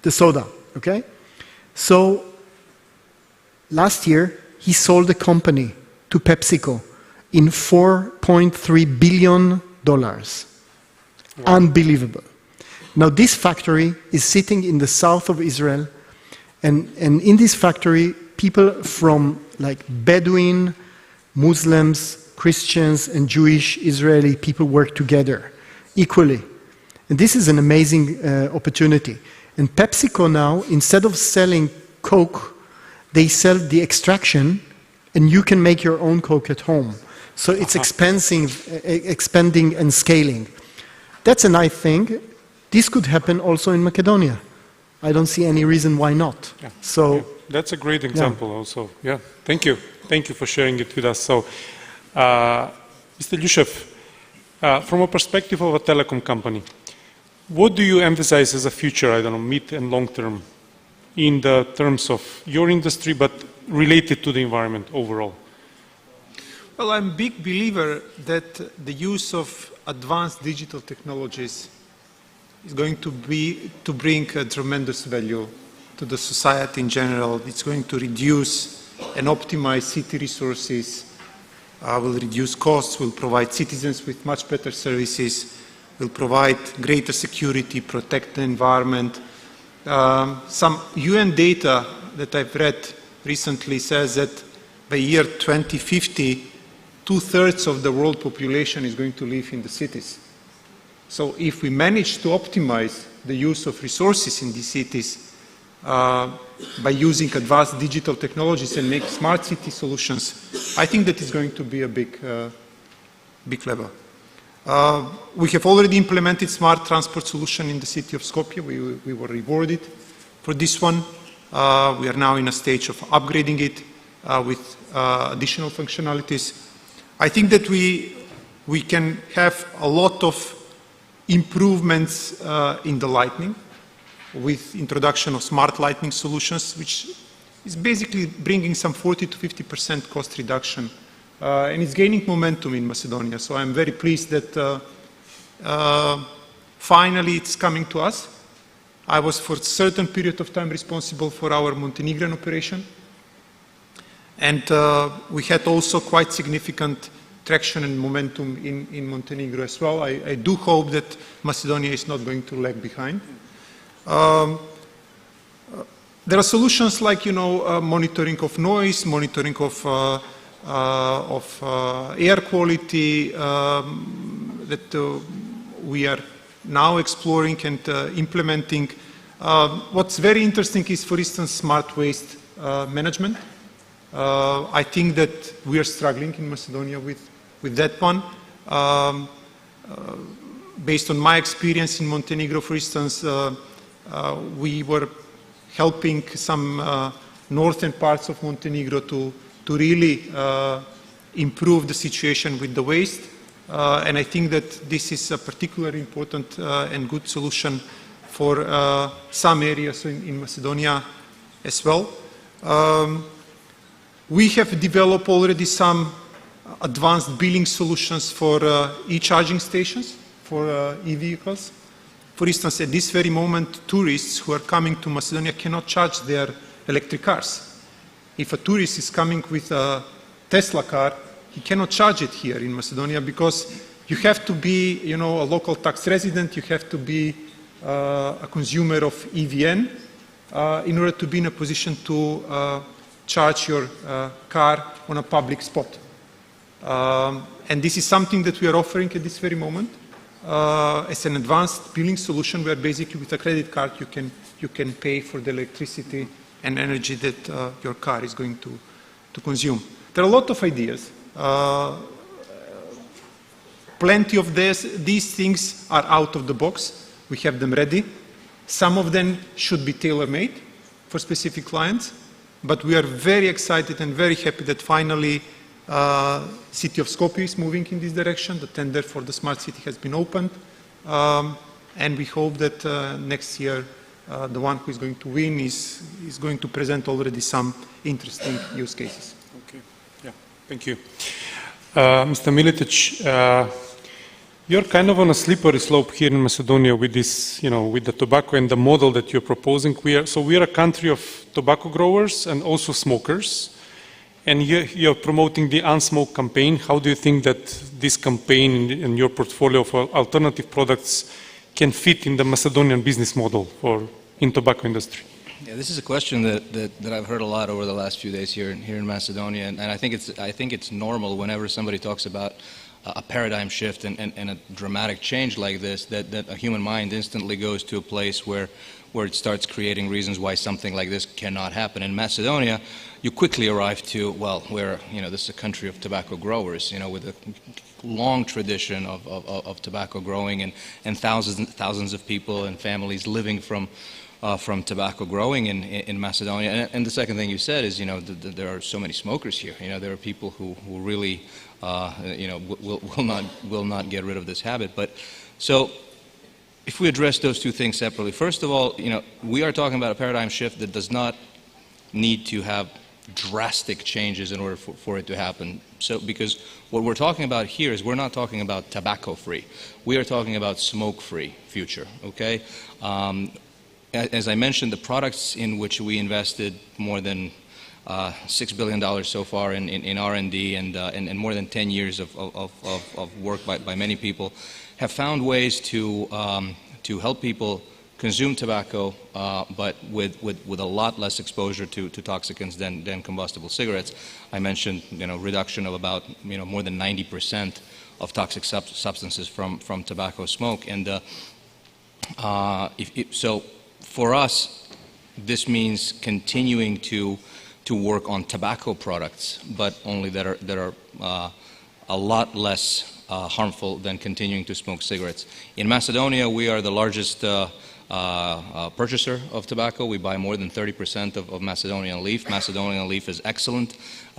soda, okay? So last year he sold the company to PepsiCo in $4.3 billion. Wow. Unbelievable. Now this factory is sitting in the south of Israel, and in this factory people from like Bedouin, Muslims, Christians, and Jewish Israeli people work together equally. And this is an amazing opportunity. And PepsiCo now, instead of selling Coke, they sell the extraction, and you can make your own Coke at home. So it's expanding and scaling. That's a nice thing. This could happen also in Macedonia. I don't see any reason why not. Yeah. So. Yeah. That's a great example also. Yeah, thank you. Thank you for sharing it with us. So, Mr. Lyushev, from a perspective of a telecom company, what do you emphasize as a future, I don't know, mid and long term, in the terms of your industry, but related to the environment overall? Well, I'm a big believer that the use of advanced digital technologies is going to bring a tremendous value to the society in general. It's going to reduce and optimize city resources, will reduce costs, will provide citizens with much better services, will provide greater security, protect the environment. Some UN data that I've read recently says that by year 2050, 2/3 of the world population is going to live in the cities. So if we manage to optimize the use of resources in these cities, by using advanced digital technologies and make smart city solutions, I think that is going to be a big level. We have already implemented smart transport solution in the city of Skopje. We were rewarded for this one. We are now in a stage of upgrading it with additional functionalities. I think that we can have a lot of improvements in the lighting, with introduction of smart lighting solutions, which is basically bringing some 40 to 50% cost reduction. And it's gaining momentum in Macedonia. So I'm very pleased that finally it's coming to us. I was for a certain period of time responsible for our Montenegrin operation. And we had also quite significant traction and momentum in Montenegro as well. I do hope that Macedonia is not going to lag behind. There are solutions like, monitoring of noise, monitoring of air quality that we are now exploring and implementing. What's very interesting is, for instance, smart waste management. I think that we are struggling in Macedonia with that one. Based on my experience in Montenegro, for instance, we were helping some northern parts of Montenegro to really improve the situation with the waste. And I think that this is a particularly important and good solution for some areas in Macedonia as well. We have developed already some advanced billing solutions for e-charging stations for e-vehicles. For instance, at this very moment, tourists who are coming to Macedonia cannot charge their electric cars. If a tourist is coming with a Tesla car, he cannot charge it here in Macedonia because you have to be, a local tax resident, you have to be a consumer of EVN in order to be in a position to charge your car on a public spot. And this is something that we are offering at this very moment. As an advanced billing solution where basically with a credit card you can pay for the electricity and energy that your car is going to consume. There are a lot of ideas. Plenty of these things are out of the box. We have them ready. Some of them should be tailor-made for specific clients, but we are very excited and very happy that finally City of Skopje is moving in this direction. The tender for the smart city has been opened, and we hope that next year the one who is going to win is going to present already some interesting use cases. Okay. Yeah. Thank you. Mr. Miletić, you're kind of on a slippery slope here in Macedonia with this, with the tobacco and the model that you're proposing. We are a country of tobacco growers and also smokers, and you're promoting the Unsmoke campaign. How do you think that this campaign in your portfolio of alternative products can fit in the Macedonian business model in tobacco industry? Yeah, this is a question that I've heard a lot over the last few days here in Macedonia, and I think it's normal whenever somebody talks about a paradigm shift and a dramatic change like this, that a human mind instantly goes to a place where it starts creating reasons why something like this cannot happen. In Macedonia, you quickly arrive to, well, this is a country of tobacco growers, with a long tradition of tobacco growing and thousands of people and families living from tobacco growing in Macedonia. And the second thing you said is, there are so many smokers here. There are people who really, will not get rid of this habit. But so, if we address those two things separately, first of all, we are talking about a paradigm shift that does not need to have drastic changes in order for it to happen. So, because what we're talking about here is we're not talking about tobacco-free. We are talking about smoke-free future. Okay. As I mentioned, the products in which we invested more than $6 billion so far in R&D and more than 10 years of work by many people have found ways to help people consume tobacco, but with a lot less exposure to toxicants than combustible cigarettes. I mentioned reduction of about more than 90% of toxic substances from tobacco smoke, and so. For us, this means continuing to work on tobacco products, but only that are a lot less harmful than continuing to smoke cigarettes. In Macedonia, we are the largest purchaser of tobacco. We buy more than 30% of Macedonian leaf. Macedonian leaf is excellent.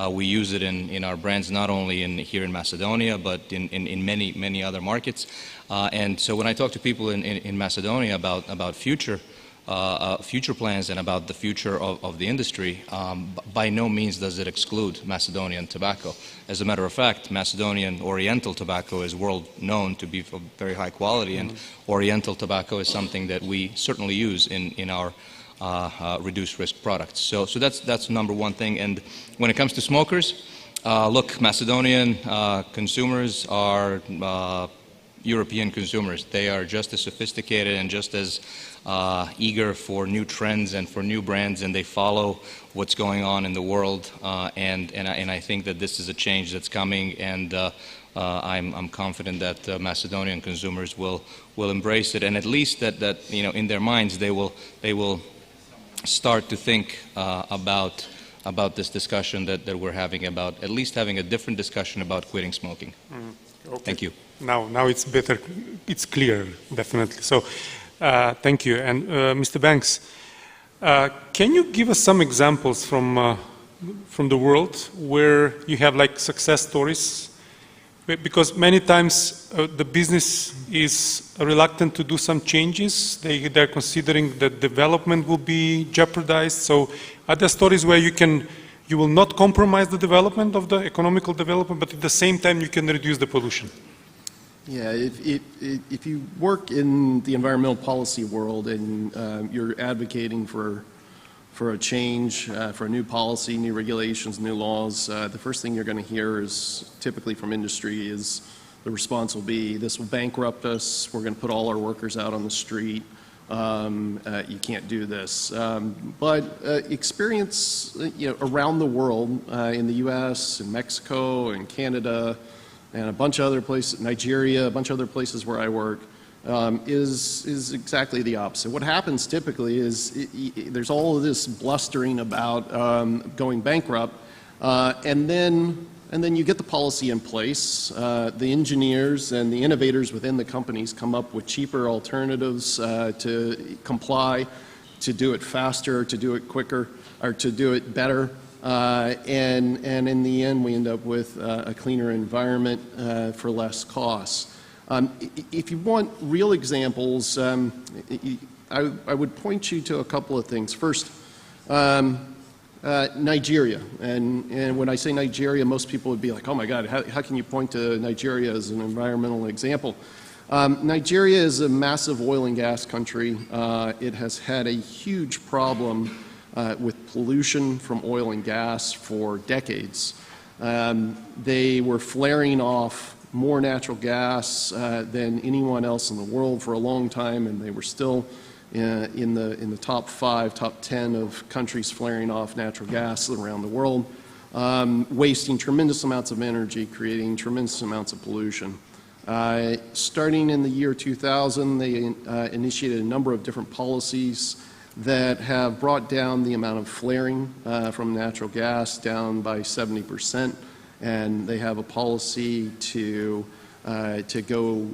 We use it in our brands not only here in Macedonia, but in many other markets. And so when I talk to people in Macedonia about future plans and about the future of the industry, by no means does it exclude Macedonian tobacco. As a matter of fact, Macedonian Oriental tobacco is world known to be of very high quality, and Oriental tobacco is something that we certainly use in our reduced risk products. So that's number one thing. And when it comes to smokers, look, Macedonian consumers are European consumers. They are just as sophisticated and just as eager for new trends and for new brands, and they follow what's going on in the world. And I think that this is a change that's coming, and I'm confident that Macedonian consumers will embrace it, and at least that in their minds they will start to think about this discussion that we're having about at least having a different discussion about quitting smoking. Okay. Thank you. Now it's better, it's clear, definitely. So, thank you. And Mr. Banks, can you give us some examples from the world where you have like success stories? Because many times the business is reluctant to do some changes. They're considering that development will be jeopardized. So, are there stories where you will not compromise the development of the economical development, but at the same time you can reduce the pollution? Yeah, if you work in the environmental policy world and you're advocating for a change, for a new policy, new regulations, new laws, the first thing you're going to hear is typically from industry is the response will be, this will bankrupt us, we're going to put all our workers out on the street, you can't do this. But experience around the world, in the US, in Mexico, in Canada, and a bunch of other places, Nigeria, a bunch of other places where I work, is exactly the opposite. What happens typically is there's all of this blustering about going bankrupt, and then and then you get the policy in place. The engineers and the innovators within the companies come up with cheaper alternatives to comply, to do it faster, to do it quicker, or to do it better. And in the end, we end up with a cleaner environment for less costs. If you want real examples, I would point you to a couple of things. First, Nigeria. And when I say Nigeria, most people would be like, oh my God, how can you point to Nigeria as an environmental example? Nigeria is a massive oil and gas country. It has had a huge problem with pollution from oil and gas for decades. They were flaring off more natural gas than anyone else in the world for a long time, and they were still in the top 5, top 10 of countries flaring off natural gas around the world, wasting tremendous amounts of energy, creating tremendous amounts of pollution. Starting in the year 2000, they initiated a number of different policies that have brought down the amount of flaring from natural gas down by 70%, and they have a policy to go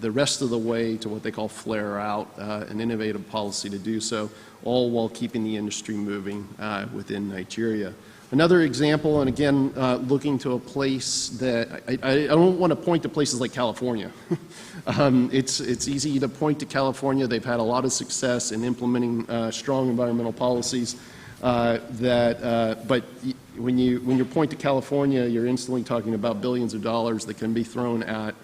the rest of the way to what they call flare out, an innovative policy to do so, all while keeping the industry moving within Nigeria. Another example, and again, looking to a place that, I don't want to point to places like California. It's easy to point to California. They've had a lot of success in implementing strong environmental policies but when you point to California, you're instantly talking about billions of dollars that can be thrown at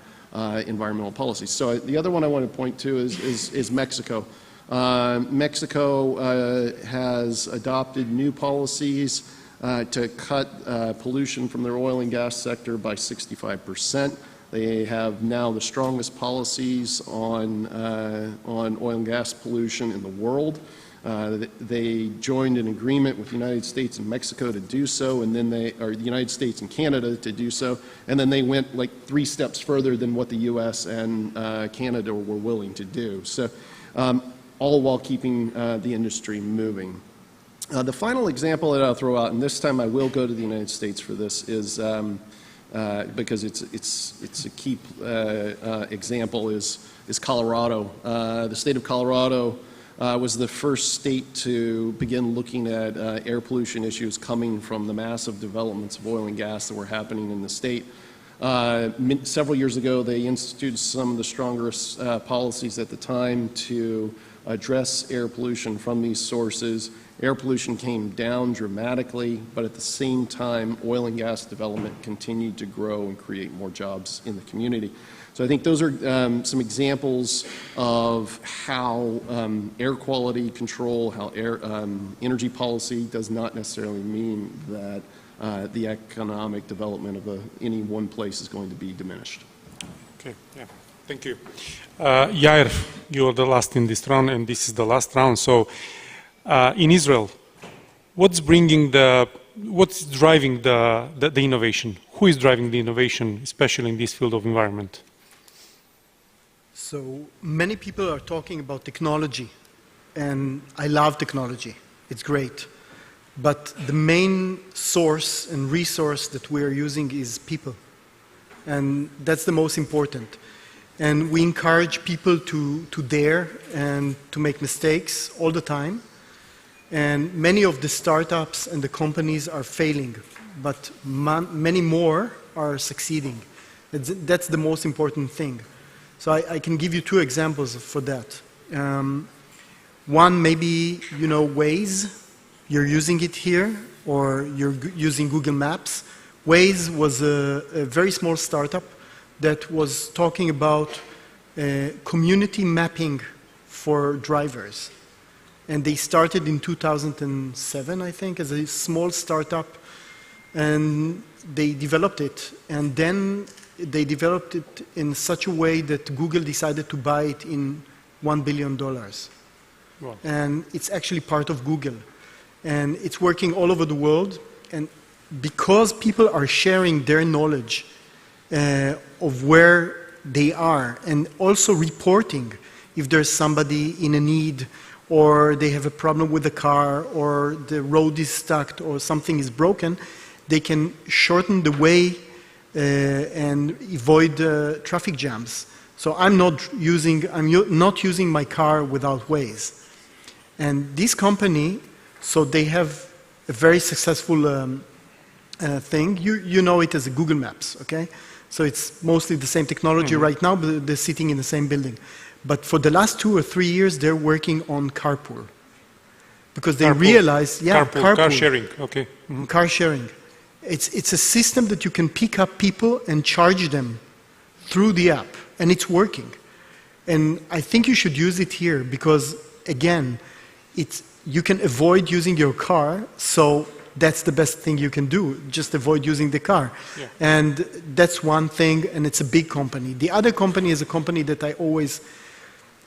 environmental policies. So the other one I want to point to is Mexico. Mexico has adopted new policies to cut pollution from their oil and gas sector by 65%. They have now the strongest policies on oil and gas pollution in the world. They joined an agreement with the United States and Mexico to do so, and then or the United States and Canada to do so, and then they went like 3 steps further than what the U.S. and Canada were willing to do. So, all while keeping the industry moving. The final example that I'll throw out, and this time I will go to the United States for this, is because it's a key example is Colorado. The state of Colorado was the first state to begin looking at air pollution issues coming from the massive developments of oil and gas that were happening in the state. Several years ago, they instituted some of the strongest policies at the time to address air pollution from these sources. Air pollution came down dramatically, but at the same time, oil and gas development continued to grow and create more jobs in the community. So I think those are some examples of how air quality control, how energy policy does not necessarily mean that the economic development of any one place is going to be diminished. Okay, yeah, thank you. Yair, you are the last in this round, and this is the last round. So in Israel, what's driving the innovation? Who is driving the innovation, especially in this field of environment? So many people are talking about technology, and I love technology. It's great. But the main source and resource that we are using is people. And that's the most important. And we encourage people to dare and to make mistakes all the time. And many of the startups and the companies are failing, but many more are succeeding. That's the most important thing. So I can give you 2 examples for that. One, maybe you know Waze. You're using it here, or you're using Google Maps. Waze was a very small startup that was talking about community mapping for drivers. And they started in 2007, I think, as a small startup. And they developed it. And then they developed it in such a way that Google decided to buy it in $1 billion. Wow. And it's actually part of Google. And it's working all over the world. And because people are sharing their knowledge of where they are, and also reporting if there's somebody in a need, or they have a problem with the car, or the road is stuck, or something is broken, they can shorten the way and avoid traffic jams. So I'm not using my car without Waze. And this company, so they have a very successful thing. You know it as a Google Maps, okay? So it's mostly the same technology right now, but they're sitting in the same building. But for the last 2 or 3 years, they're working on carpool. Because they realized, carpool, car sharing, okay. Car sharing. It's a system that you can pick up people and charge them through the app, and it's working. And I think you should use it here because, again, you can avoid using your car, so that's the best thing you can do, just avoid using the car. Yeah. And that's one thing, and it's a big company. The other company is a company that I always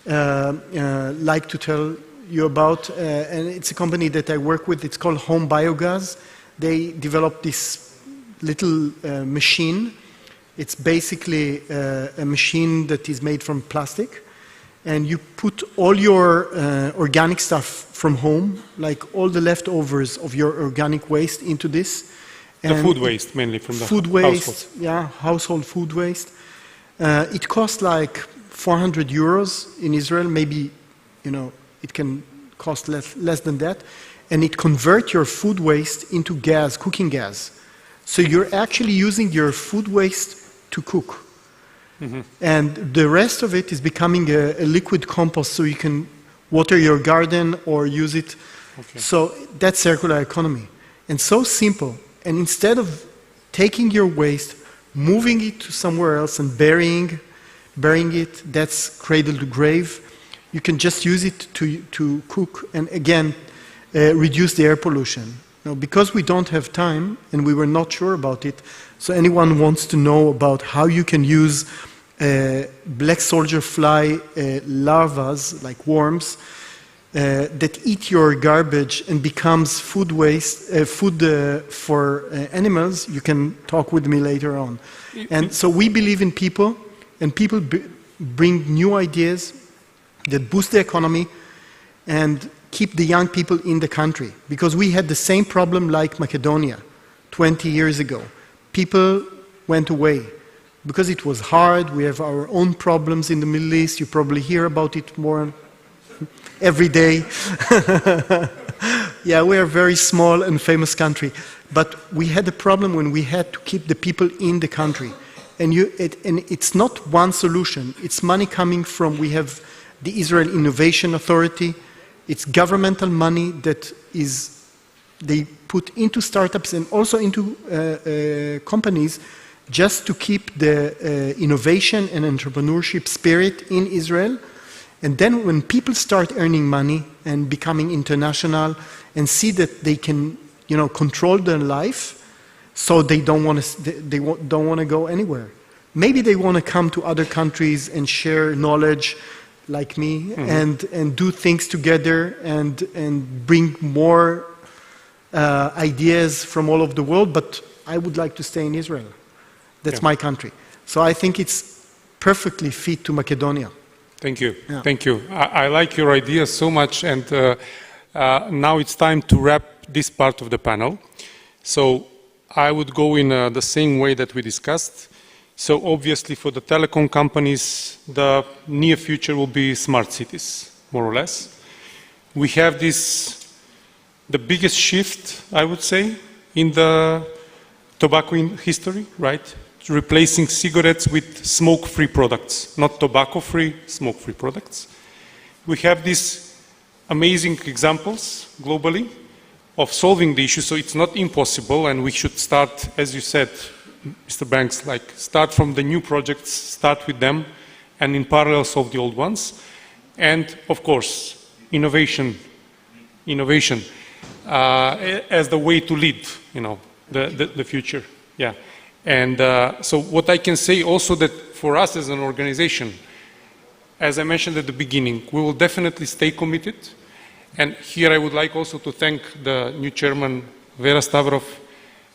like to tell you about, and it's a company that I work with. It's called Home Biogas. They developed this little machine. It's basically a machine that is made from plastic, and you put all your organic stuff from home, like all the leftovers of your organic waste, into this. The food waste, mainly from the food waste, household. Yeah, household food waste. It costs like 400 euros in Israel. Maybe, it can cost less than that. And it converts your food waste into gas, cooking gas. So you're actually using your food waste to cook. And the rest of it is becoming a liquid compost, so you can water your garden or use it. Okay. So that's circular economy. And so simple. And instead of taking your waste, moving it to somewhere else and burying it, that's cradle to grave. You can just use it to cook and, again, reduce the air pollution. Now, because we don't have time and we were not sure about it, so anyone wants to know about how you can use black soldier fly larvas, like worms, that eat your garbage and becomes food waste, food for animals, you can talk with me later on. And so we believe in people, and people bring new ideas that boost the economy and keep the young people in the country. Because we had the same problem like Macedonia 20 years ago. People went away because it was hard. We have our own problems in the Middle East. You probably hear about it more every day. Yeah, we are a very small and famous country. But we had a problem when we had to keep the people in the country. And it's not one solution. It's money coming from, we have the Israel Innovation Authority. It's governmental money that they put into startups and also into companies just to keep the innovation and entrepreneurship spirit in Israel. And then when people start earning money and becoming international and see that they can, control their life, so they don't want to go anywhere. Maybe they want to come to other countries and share knowledge like me and do things together and bring more ideas from all over the world, but I would like to stay in Israel. That's my country. So I think it's perfectly fit to Macedonia. Thank you. Yeah. Thank you. I like your ideas so much, and now it's time to wrap this part of the panel. So I would go in the same way that we discussed. So obviously for the telecom companies, the near future will be smart cities, more or less. We have the biggest shift, I would say, in the tobacco history, right? Replacing cigarettes with smoke-free products, not tobacco-free, smoke-free products. We have these amazing examples globally of solving the issue, so it's not impossible, and we should start, as you said, Mr. Banks, start from the new projects, start with them, and in parallel solve the old ones. And of course, innovation as the way to lead, the future. Yeah. And so what I can say also that for us as an organization, as I mentioned at the beginning, we will definitely stay committed. And here I would like also to thank the new chairman, Vera Stavrov,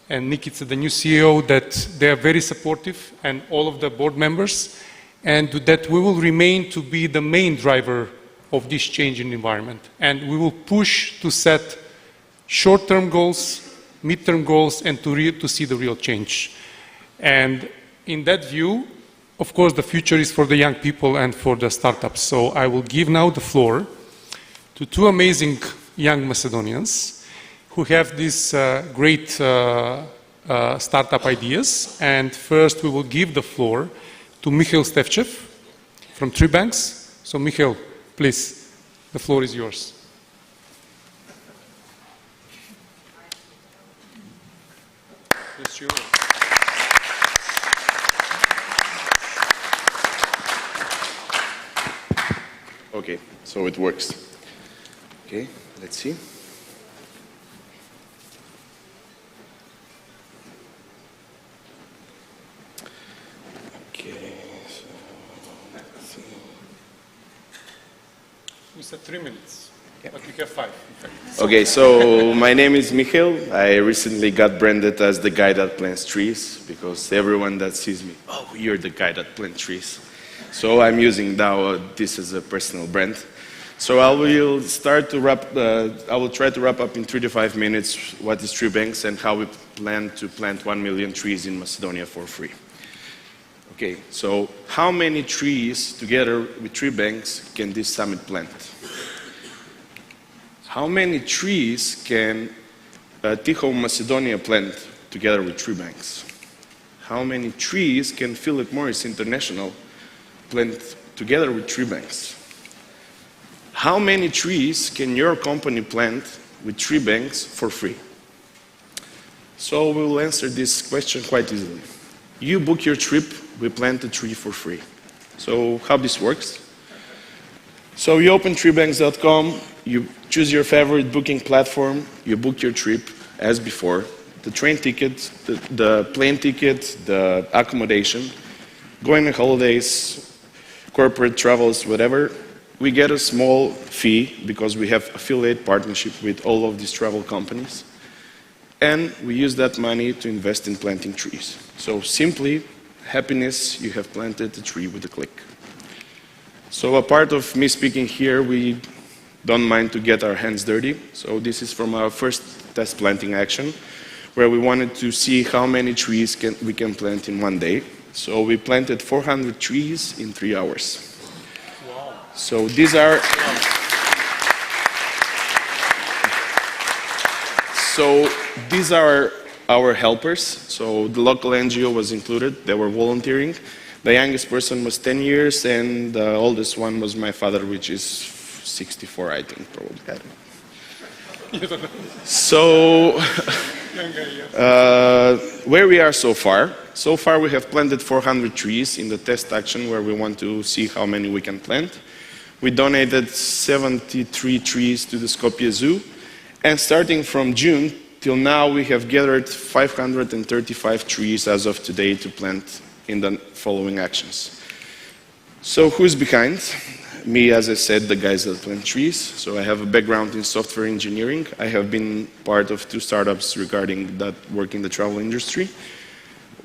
and Nikita, the new CEO, that they are very supportive, and all of the board members, and that we will remain to be the main driver of this change in the environment. And we will push to set short-term goals, midterm goals, and to see the real change. And in that view, of course, the future is for the young people and for the startups. So I will give now the floor to two amazing young Macedonians who have these great startup ideas. And first, we will give the floor to Mikhail Stevchev from Tribanks. So Mikhail, please, the floor is yours. It's yours. Okay, so it works. Okay, let's see. Okay, so let's see. We said 3 minutes, but we have 5, in fact. Okay, so my name is Mikhail. I recently got branded as the guy that plants trees because everyone that sees me, oh, you're the guy that plants trees. So I'm using now this as a personal brand. So I will try to wrap up in 3 to 5 minutes what is Tribanks and how we plan to plant 1 million trees in Macedonia for free. Okay, so how many trees together with Tribanks can this summit plant? How many trees can Tiho Macedonia plant together with Tribanks? How many trees can Philip Morris International plant together with Tribanks? How many trees can your company plant with Tribanks for free? So we will answer this question quite easily. You book your trip, we plant a tree for free. So how this works? So you open tribanks.com, you choose your favorite booking platform, you book your trip as before, the train ticket, the plane ticket, the accommodation, going on holidays, corporate travels, whatever. We get a small fee because we have affiliate partnership with all of these travel companies. And we use that money to invest in planting trees. So simply, happiness, you have planted a tree with a click. So a part of me speaking here, we don't mind to get our hands dirty. So this is from our first test planting action, where we wanted to see how many trees we can plant in one day. So we planted 400 trees in 3 hours. Wow. So these are... So these are our helpers. So the local NGO was included. They were volunteering. The youngest person was 10 years, and the oldest one was my father, which is 64, I think, probably. I don't know. So, where we are so far? So far, we have planted 400 trees in the test action where we want to see how many we can plant. We donated 73 trees to the Skopje Zoo. And starting from June till now, we have gathered 535 trees as of today to plant in the following actions. So who's behind? Me, as I said, the guys that plant trees. So I have a background in software engineering. I have been part of 2 startups regarding that work in the travel industry.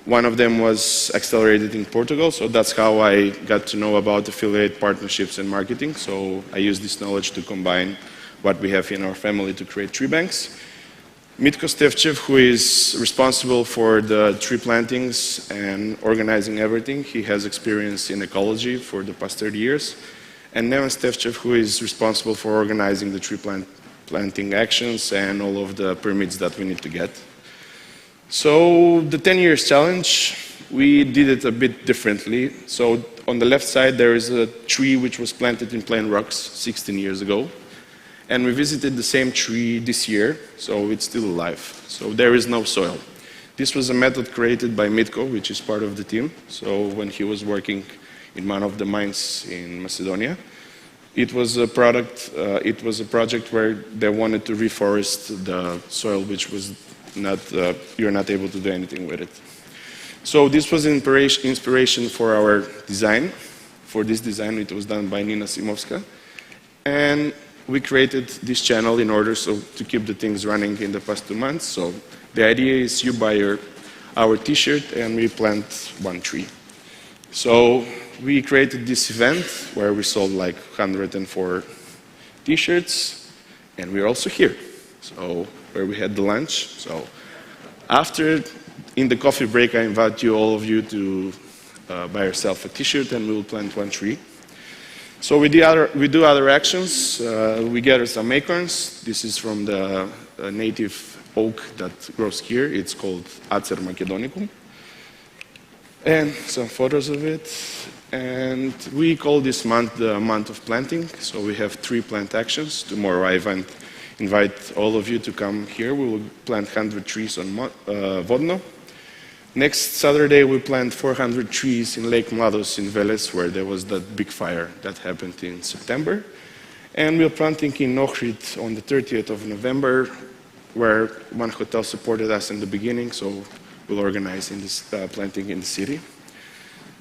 One of them was accelerated in Portugal, so that's how I got to know about affiliate partnerships and marketing. So I use this knowledge to combine what we have in our family to create Tribanks. Mitko Stevchev, who is responsible for the tree plantings and organizing everything. He has experience in ecology for the past 30 years. And Neven Stevchev, who is responsible for organizing the tree planting actions and all of the permits that we need to get. So the 10 years challenge, we did it a bit differently. So on the left side, there is a tree which was planted in plain rocks 16 years ago. And we visited the same tree this year, so it's still alive. So there is no soil. This was a method created by Mitko, which is part of the team. So when he was working in one of the mines in Macedonia, it was a project where they wanted to reforest the soil, which was not, you're not able to do anything with it. So this was inspiration for our design. For this design, it was done by Nina Simovska. And we created this channel in order to keep the things running in the past 2 months. So the idea is you buy our t-shirt and we plant 1 tree. So we created this event where we sold like 104 t-shirts, and we're also here. So where we had the lunch. So After, in the coffee break, I invite all of you to buy yourself a t-shirt and we will plant 1 tree. So we do other actions. We gather some acorns. This is from the native oak that grows here. It's called Acer macedonicum. And some photos of it. And we call this month the month of planting. So we have 3 plant actions. Tomorrow I invite all of you to come here. We will plant 100 trees on Vodno. Next Saturday, we plant 400 trees in Lake Mladost in Veles, where there was that big fire that happened in September. And we're planting in Ohrid on the 30th of November, where one hotel supported us in the beginning, so we'll organize in this planting in the city.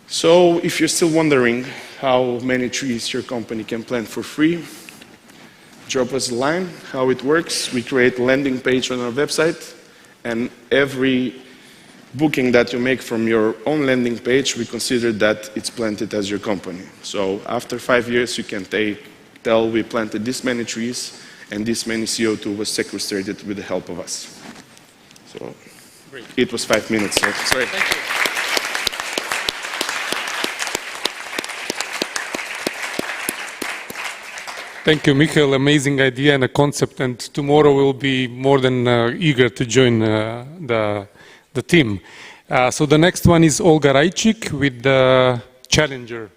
So if you're still wondering how many trees your company can plant for free, drop us a line. How it works, we create a landing page on our website, and every booking that you make from your own landing page, we consider that it's planted as your company. So after 5 years, you can tell we planted this many trees and this many CO2 was sequestrated with the help of us. So great. It was 5 minutes, so sorry. Thank you. Thank you, Michael. Amazing idea and a concept, and tomorrow we'll be more than eager to join the team. So the next one is Olga Rajcik with the Challenger,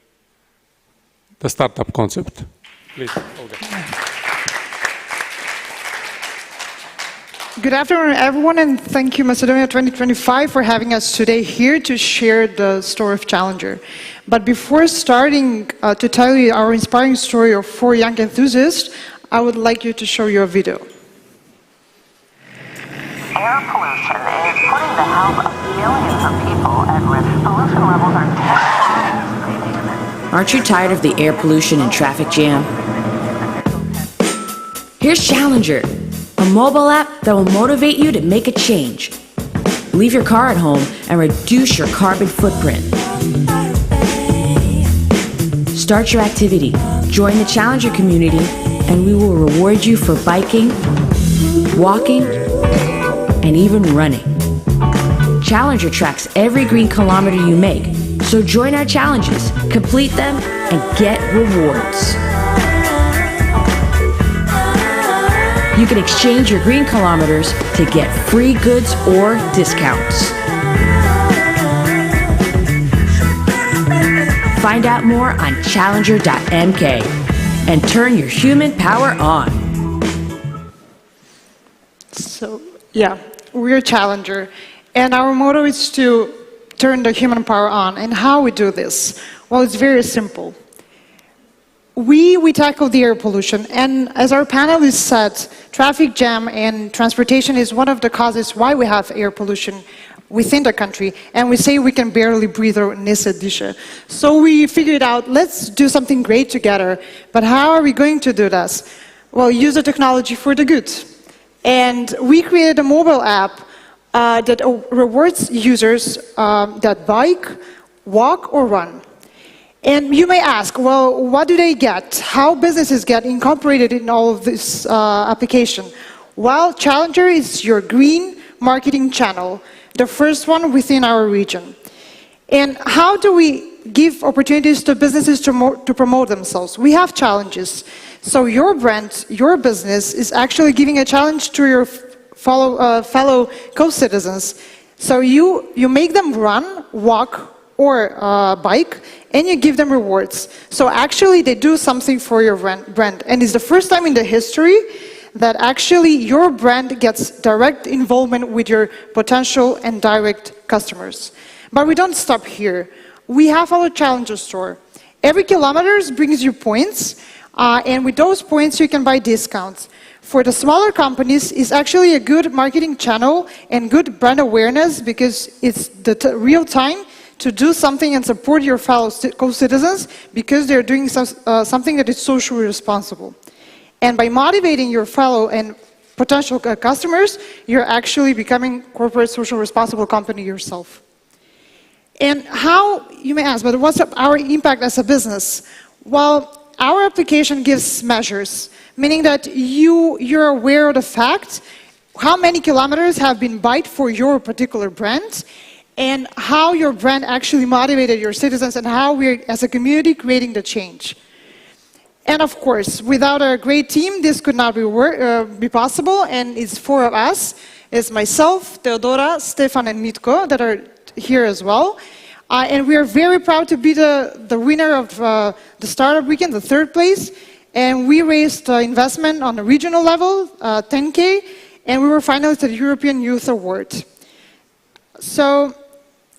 the startup concept. Please, Olga. Good afternoon, everyone, and thank you, Macedonia 2025, for having us today here to share the story of Challenger. But before starting to tell you our inspiring story of 4 young enthusiasts, I would like you to show you a video. Air pollution is putting the health of millions of people at risk. Pollution levels are 10 times. Aren't you tired of the air pollution and traffic jam? Here's Challenger, a mobile app that will motivate you to make a change. Leave your car at home and reduce your carbon footprint. Start your activity, join the Challenger community, and we will reward you for biking, walking, and even running. Challenger tracks every green kilometer you make, so join our challenges, complete them, and get rewards. You can exchange your green kilometers to get free goods or discounts. Find out more on challenger.mk and turn your human power on. So, yeah, we're Challenger, and our motto is to turn the human power on. And how we do this? Well, it's very simple. We tackle the air pollution, and as our panelists said, traffic jam and transportation is one of the causes why we have air pollution within the country, and we say we can barely breathe in Nisa Disha. So we figured out, let's do something great together, but how are we going to do this? Well, use the technology for the good. And we created a mobile app that rewards users that bike, walk, or run. And you may ask, well, what do they get? How businesses get incorporated in all of this application? Well, Challenger is your green marketing channel, the first one within our region. And how do we give opportunities to businesses to promote themselves? We have challenges. So your brand, your business is actually giving a challenge to your fellow co-citizens. So you make them run, walk, or bike, and you give them rewards. So actually they do something for your brand. And it's the first time in the history that actually your brand gets direct involvement with your potential and direct customers. But we don't stop here. We have our Challenger store. Every kilometer brings you points, and with those points you can buy discounts. For the smaller companies, it's actually a good marketing channel and good brand awareness because it's the real time to do something and support your fellow co-citizens because they're doing something that is socially responsible. And by motivating your fellow and potential customers, you're actually becoming corporate social responsible company yourself. And how, you may ask, but what's our impact as a business? Well, our application gives measures, meaning that you're aware of the fact how many kilometers have been biked for your particular brand, and how your brand actually motivated your citizens, and how we're, as a community, creating the change. And of course, without a great team, this could not be possible, and it's four of us. It's myself, Teodora, Stefan, and Mitko that are here as well. And we are very proud to be the winner of the Startup Weekend, the third place. And we raised investment on a regional level, 10K, and we were finalists at the European Youth Award. So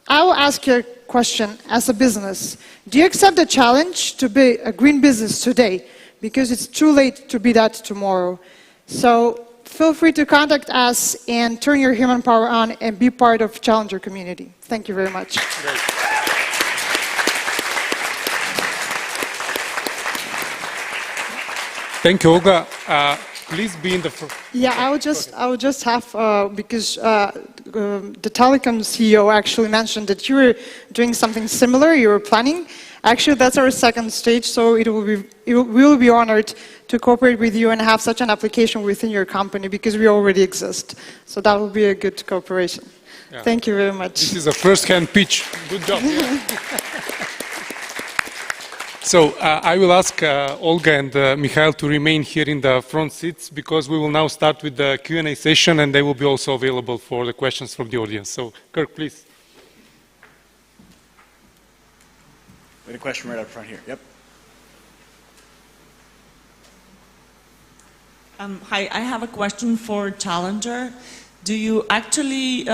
I will ask you a question as a business. Do you accept the challenge to be a green business today? Because it's too late to be that tomorrow. So feel free to contact us and turn your human power on and be part of Challenger community. Thank you very much. Great. Thank you, Olga. Please be in the front. Yeah, I would just have, because the telecom CEO actually mentioned that you were doing something similar, you were planning. Actually, that's our second stage, so we will be honored to cooperate with you and have such an application within your company, because we already exist. So that will be a good cooperation. Yeah. Thank you very much. This is a first-hand pitch. Good job. Yeah. So I will ask Olga and Mikhail to remain here in the front seats, because we will now start with the Q&A session, and they will be also available for the questions from the audience. So Kirk, please. We had a question right up front here. Yep. Hi, I have a question for Challenger. Do you actually,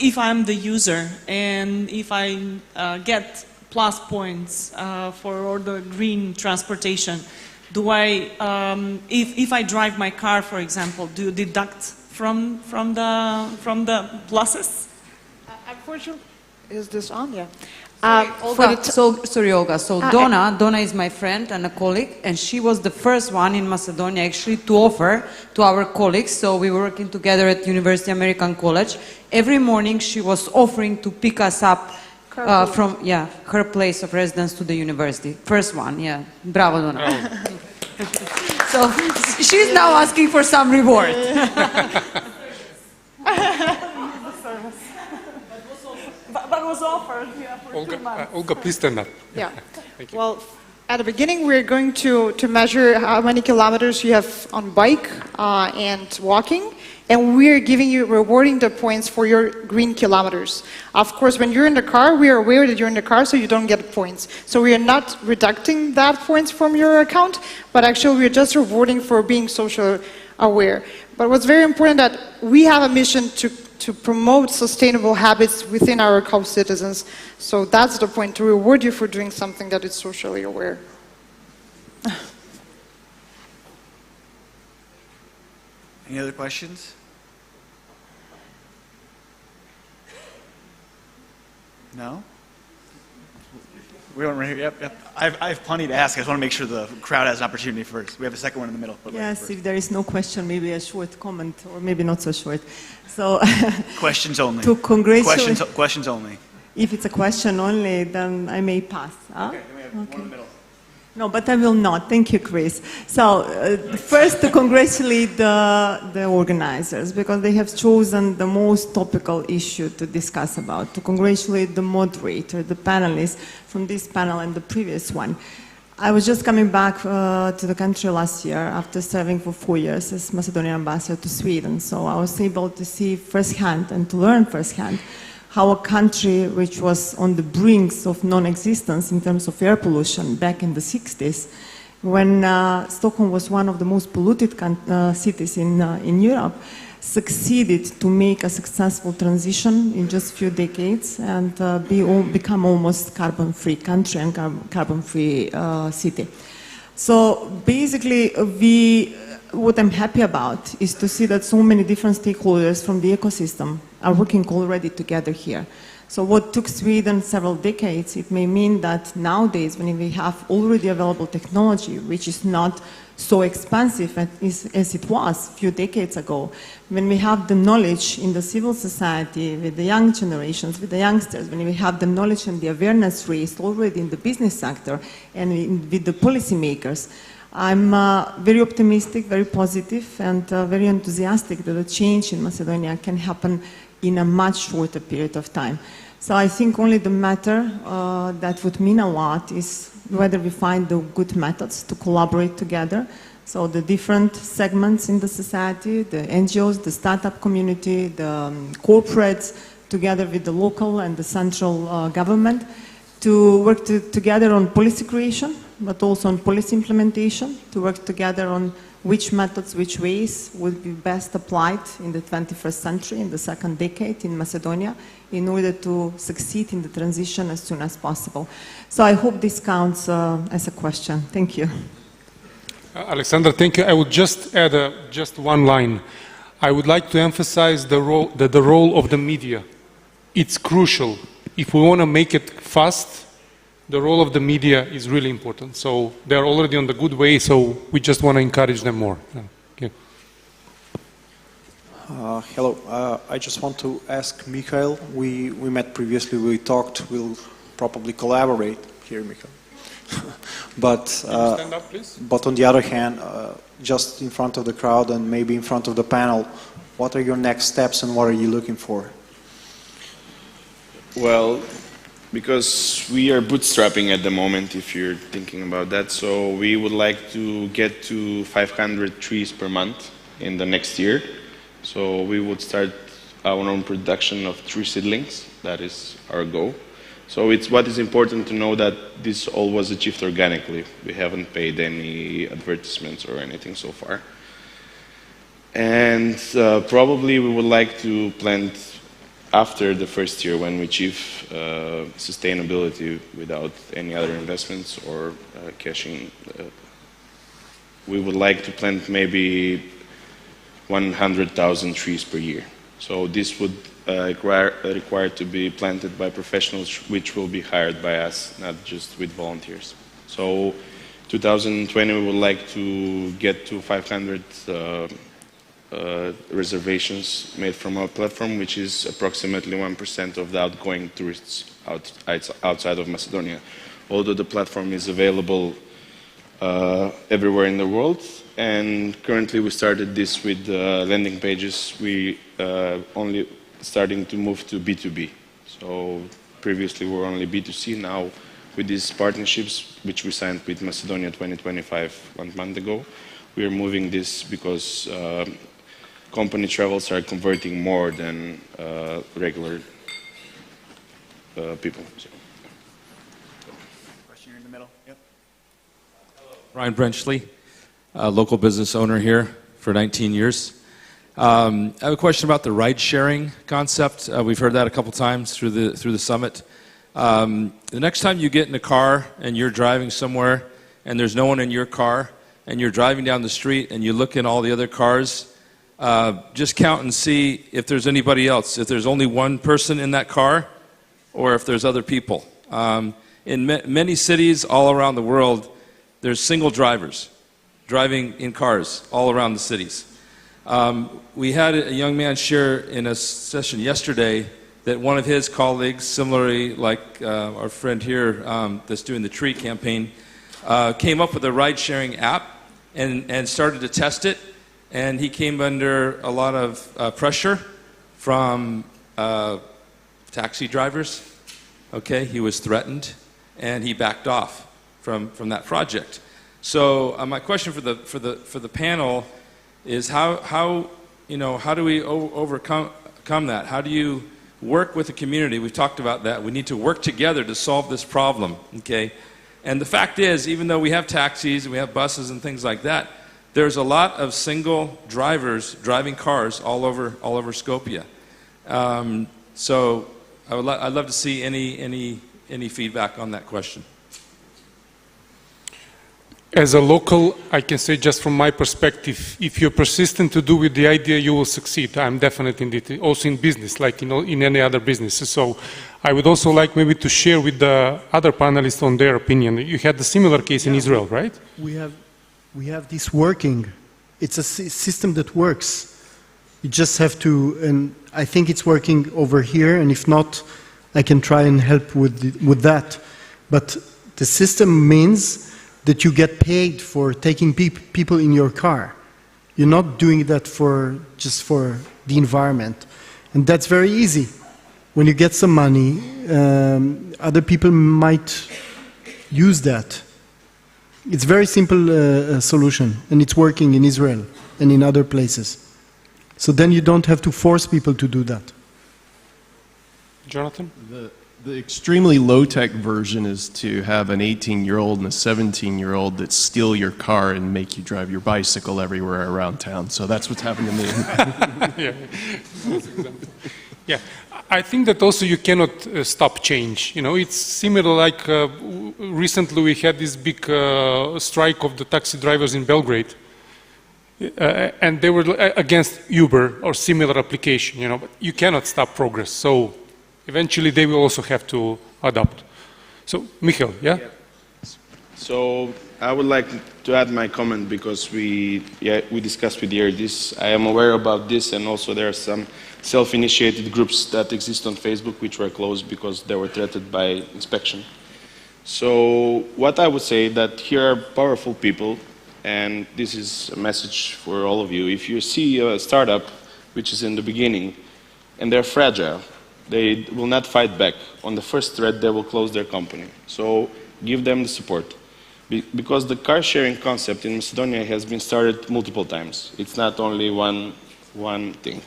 if I'm the user and if I get plus points for all the green transportation, do I, if I drive my car, for example, do you deduct from the pluses? Unfortunately, is this on? Yeah. Sorry, Olga. So Donna is my friend and a colleague, and she was the first one in Macedonia actually to offer to our colleagues. So we were working together at University American College. Every morning she was offering to pick us up from her place of residence to the university. First one, yeah. Bravo, Donna. So she's now asking for some reward. But was offered, yeah, for Olga, 2 months. Olga, please stand up. Yeah. Thank you. Well, at the beginning, we're going to measure how many kilometers you have on bike and walking, and we're rewarding the points for your green kilometers. Of course, when you're in the car, we are aware that you're in the car, so you don't get points. So we are not reducting that points from your account, but actually we're just rewarding for being social aware. But what's very important that we have a mission to promote sustainable habits within our co-citizens. So that's the point, to reward you for doing something that is socially aware. Any other questions? No? We don't right here. Yep. I have plenty to ask. I just want to make sure the crowd has an opportunity first. We have a second one in the middle. Yes, if there is no question, maybe a short comment, or maybe not so short. So questions only. To congratulate. Questions only. If it's a question only, then I may pass. Huh? Okay, then we have one in the middle. No, but I will not. Thank you, Chris. So first, to congratulate the organizers, because they have chosen the most topical issue to discuss about. To congratulate the moderator, the panelists from this panel and the previous one. I was just coming back to the country last year after serving for 4 years as Macedonian ambassador to Sweden. So I was able to see firsthand and to learn firsthand how a country which was on the brinks of non-existence in terms of air pollution back in the 60s, when Stockholm was one of the most polluted cities in Europe, succeeded to make a successful transition in just a few decades and become almost carbon-free country and carbon-free city. So basically, what I'm happy about is to see that so many different stakeholders from the ecosystem are working already together here. So what took Sweden several decades, it may mean that nowadays, when we have already available technology, which is not so expensive as it was a few decades ago, when we have the knowledge in the civil society, with the young generations, with the youngsters, when we have the knowledge and the awareness raised already in the business sector and with the policymakers, I'm very optimistic, very positive, and very enthusiastic that the change in Macedonia can happen in a much shorter period of time. So I think only the matter that would mean a lot is whether we find the good methods to collaborate together. So the different segments in the society, the NGOs, the startup community, the corporates, together with the local and the central government, to work together on policy creation, but also on policy implementation, to work together on which methods, which ways would be best applied in the 21st century, in the second decade in Macedonia, in order to succeed in the transition as soon as possible. So I hope this counts as a question. Thank you. Alexandra, thank you. I would just add just one line. I would like to emphasize the role of the media. It's crucial. If we want to make it fast, the role of the media is really important. So they're already on the good way, so we just want to encourage them more. Okay. Hello. I just want to ask Mikhail. We met previously, we talked, we'll probably collaborate here, Mikhail. But, stand up, please? But on the other hand, just in front of the crowd and maybe in front of the panel, what are your next steps and what are you looking for? Well, because we are bootstrapping at the moment, if you're thinking about that, so we would like to get to 500 trees per month in the next year. So we would start our own production of tree seedlings. That is our goal. So what is important to know that this all was achieved organically. We haven't paid any advertisements or anything so far. And probably we would like to plant after the first year when we achieve sustainability without any other investments or cashing. We would like to plant maybe 100,000 trees per year. So this would require to be planted by professionals which will be hired by us, not just with volunteers. So 2020 we would like to get to 500 reservations made from our platform, which is approximately 1% of the outgoing tourists outside of Macedonia. Although the platform is available everywhere in the world, and currently we started this with landing pages. We only starting to move to B2B. So previously we were only B2C. Now with these partnerships, which we signed with Macedonia 2025 1 month ago, we are moving this because company travels are converting more than regular people. So. Question here in the middle. Yep. Ryan Brenchley, local business owner here for 19 years. I have a question about the ride-sharing concept. We've heard that a couple times through the summit. The next time you get in a car and you're driving somewhere and there's no one in your car and you're driving down the street and you look in all the other cars, just count and see if there's anybody else, if there's only one person in that car or if there's other people. In many cities all around the world, there's single drivers driving in cars all around the cities. We had a young man share in a session yesterday that one of his colleagues, similarly like our friend here that's doing the tree campaign, came up with a ride-sharing app and started to test it. And he came under a lot of pressure from taxi drivers. Okay, he was threatened, and he backed off from that project. So my question for the panel is how do we overcome that? How do you work with the community? We've talked about that. We need to work together to solve this problem. Okay, and the fact is, even though we have taxis and we have buses and things like that, there's a lot of single drivers driving cars all over Skopje. So I'd love to see any feedback on that question. As a local, I can say just from my perspective, if you're persistent to do with the idea, you will succeed. I'm definite in it. Also in business, like in any other business. So I would also like maybe to share with the other panelists on their opinion. You had a similar case in Israel, right? We have this working. It's a system that works. You just have to, and I think it's working over here, and if not, I can try and help with that. But the system means that you get paid for taking people in your car. You're not doing that just for the environment. And that's very easy. When you get some money, other people might use that. It's a very simple solution, and it's working in Israel and in other places. So then you don't have to force people to do that. Jonathan? The extremely low-tech version is to have an 18-year-old and a 17-year-old that steal your car and make you drive your bicycle everywhere around town. So that's what's happened to me. Yeah, I think that also you cannot stop change. You know, it's similar like recently we had this big strike of the taxi drivers in Belgrade. And they were against Uber or similar application, you know, but you cannot stop progress. So eventually they will also have to adopt. So, Michael, yeah? So I would like to add my comment because we discussed with you this. I am aware about this, and also there are some self-initiated groups that exist on Facebook which were closed because they were threatened by inspection. So what I would say that here are powerful people, and this is a message for all of you. If you see a startup which is in the beginning and they're fragile, they will not fight back. On the first threat, they will close their company. So give them the support. Because the car sharing concept in Macedonia has been started multiple times. It's not only one thing.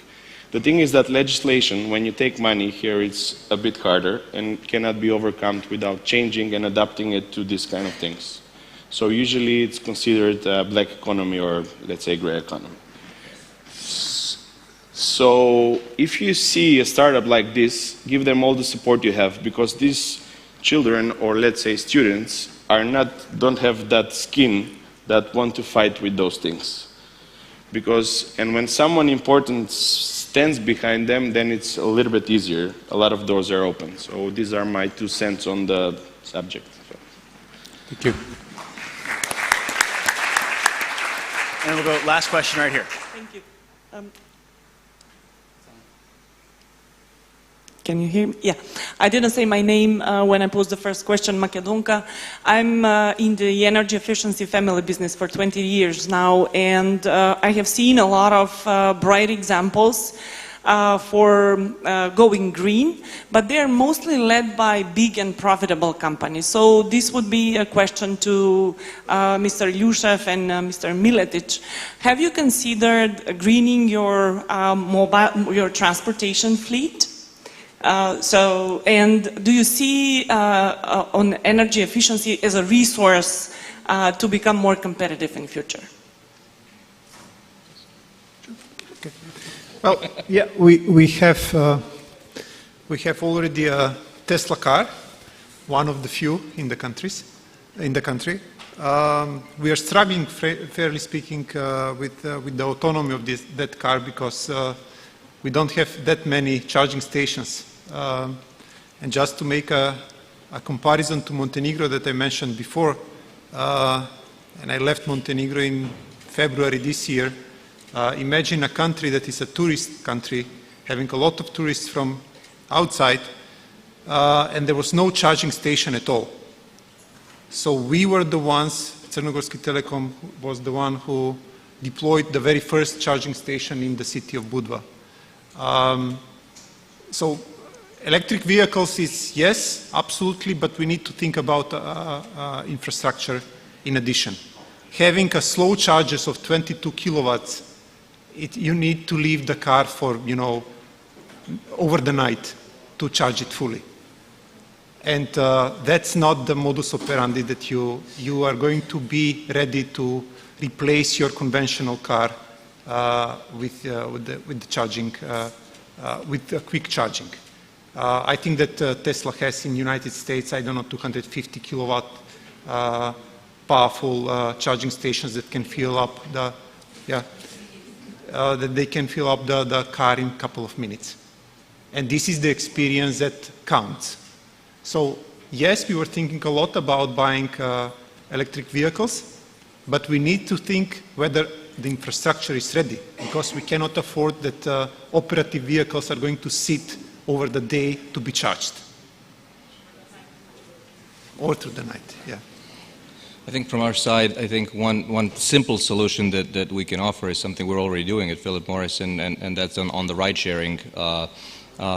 The thing is that legislation, when you take money here, it's a bit harder and cannot be overcome without changing and adapting it to these kind of things. So usually it's considered a black economy or, let's say, gray economy. So if you see a startup like this, give them all the support you have, because these children, or let's say students, don't have that skin that want to fight with those things. And when someone important stands behind them, then it's a little bit easier. A lot of doors are open. So these are my 2 cents on the subject. Thank you. And we'll go last question right here. Thank you. Can you hear me? Yeah. I didn't say my name when I posed the first question, Macedonka. I'm in the energy efficiency family business for 20 years now, and I have seen a lot of bright examples for going green, but they are mostly led by big and profitable companies. So this would be a question to Mr. Ilyushev and Mr. Miletic. Have you considered greening your your transportation fleet? And do you see on energy efficiency as a resource to become more competitive in the future? Okay. Well, yeah, we have already a Tesla car, one of the few in the country. We are struggling, fairly speaking, with the autonomy of that car because we don't have that many charging stations. And just to make a comparison to Montenegro that I mentioned before, and I left Montenegro in February this year, imagine a country that is a tourist country, having a lot of tourists from outside, and there was no charging station at all. So we were the ones, Crnogorski Telekom was the one who deployed the very first charging station in the city of Budva. So electric vehicles is yes, absolutely, but we need to think about infrastructure in addition. Having a slow charges of 22 kilowatts, you need to leave the car for, over the night to charge it fully. And that's not the modus operandi that you are going to be ready to replace your conventional car with the charging, with quick charging. I think that Tesla has in the United States, I don't know, 250 kilowatt powerful charging stations that can fill up that they can fill up the car in a couple of minutes. And this is the experience that counts. So yes, we were thinking a lot about buying electric vehicles, but we need to think whether the infrastructure is ready, because we cannot afford that operative vehicles are going to sit over the day to be charged. Or through the night, yeah. I think from our side, I think one simple solution that we can offer is something we're already doing at Philip Morris, and that's on the ride-sharing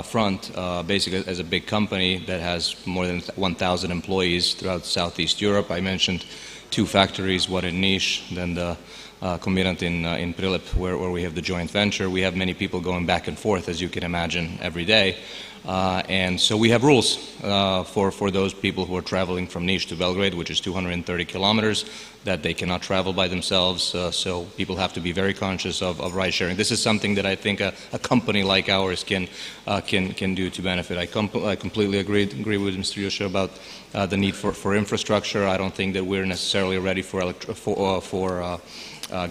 front. Basically, as a big company that has more than 1,000 employees throughout Southeast Europe, I mentioned 2 factories, one in Niš, then the Combinat in Prilep, where we have the joint venture. We have many people going back and forth, as you can imagine, every day. And so we have rules for those people who are traveling from Niš to Belgrade, which is 230 kilometers, that they cannot travel by themselves. So people have to be very conscious of ride sharing. This is something that I think a company like ours can do to benefit. I completely agree with Mr. Yusha about the need for infrastructure. I don't think that we're necessarily ready for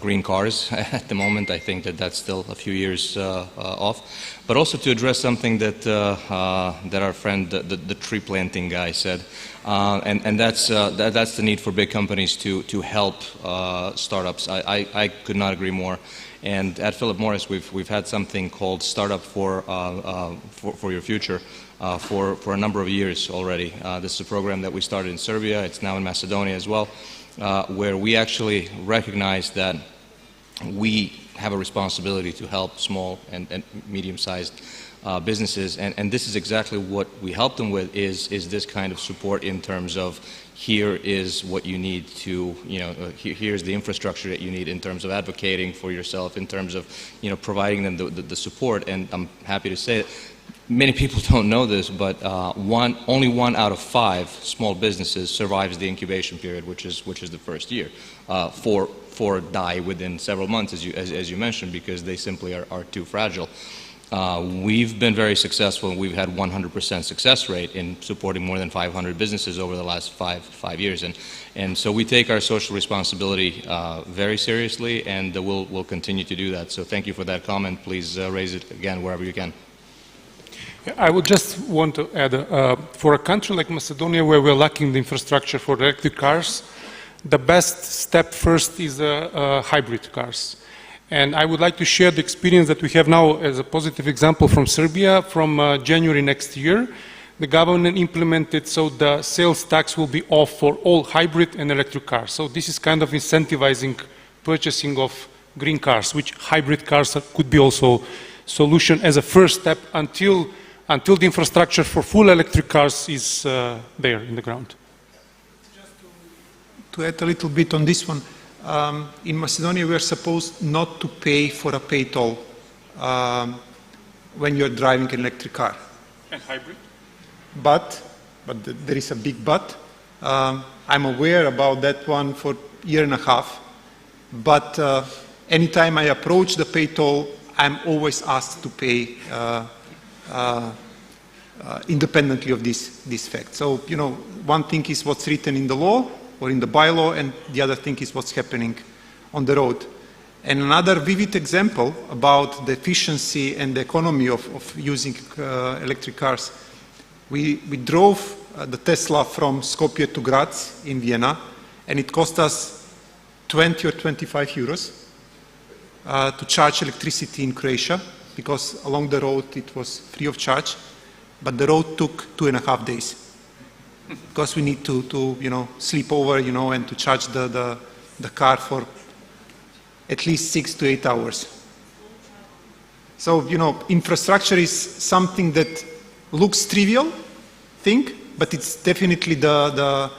green cars at the moment. I think that that's still a few years off. But also to address something that our friend, the tree planting guy, said, and that's the need for big companies to help startups. I could not agree more. And at Philip Morris, we've had something called Startup for Your Future for a number of years already. This is a program that we started in Serbia. It's now in Macedonia as well. Where we actually recognize that we have a responsibility to help small and medium-sized businesses, and this is exactly what we help them with, is this kind of support in terms of here is what you need to, here's the infrastructure that you need in terms of advocating for yourself, in terms of, providing them the support. And I'm happy to say that many people don't know this, but only 1 out of 5 small businesses survives the incubation period, which is the first year. 4 die within several months, as you mentioned, because they simply are too fragile. We've been very successful, and we've had 100% success rate in supporting more than 500 businesses over the last five years, and so we take our social responsibility very seriously, and we'll continue to do that. So thank you for that comment. Please raise it again wherever you can. I would just want to add, for a country like Macedonia, where we're lacking the infrastructure for electric cars, the best step first is hybrid cars. And I would like to share the experience that we have now as a positive example from Serbia. From January next year, the government implemented so the sales tax will be off for all hybrid and electric cars. So this is kind of incentivizing purchasing of green cars, which hybrid cars could be also solution as a first step until the infrastructure for full electric cars is there in the ground. Just to add a little bit on this one, in Macedonia we are supposed not to pay for a pay toll when you're driving an electric car. And hybrid? But there is a big but. I'm aware about that one for a year and a half, but anytime I approach the pay toll, I'm always asked to pay independently of this fact. So, one thing is what's written in the law or in the bylaw, and the other thing is what's happening on the road. And another vivid example about the efficiency and the economy of using electric cars, we drove the Tesla from Skopje to Graz in Vienna, and it cost us 20 or 25 euros. To charge electricity in Croatia, because along the road it was free of charge, but the road took 2.5 days, because we need to sleep over, and to charge the car for at least 6 to 8 hours. So, infrastructure is something that looks trivial thing, but it's definitely the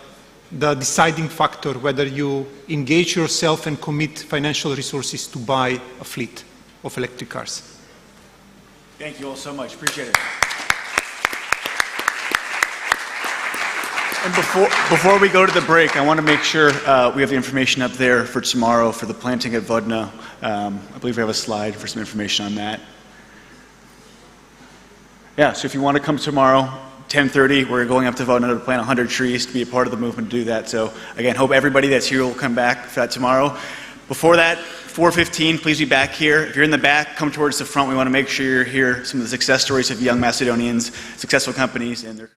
deciding factor whether you engage yourself and commit financial resources to buy a fleet of electric cars. Thank you all so much. Appreciate it. And before we go to the break, I want to make sure we have the information up there for tomorrow for the planting at Vodna. I believe we have a slide for some information on that. Yeah, so if you want to come tomorrow, 10:30, we're going up to Vodna to plant 100 trees to be a part of the movement to do that. So again, hope everybody that's here will come back for that tomorrow. Before that, 4:15, please be back here. If you're in the back, come towards the front. We want to make sure you're here. Some of the success stories of young Macedonians, successful companies, and their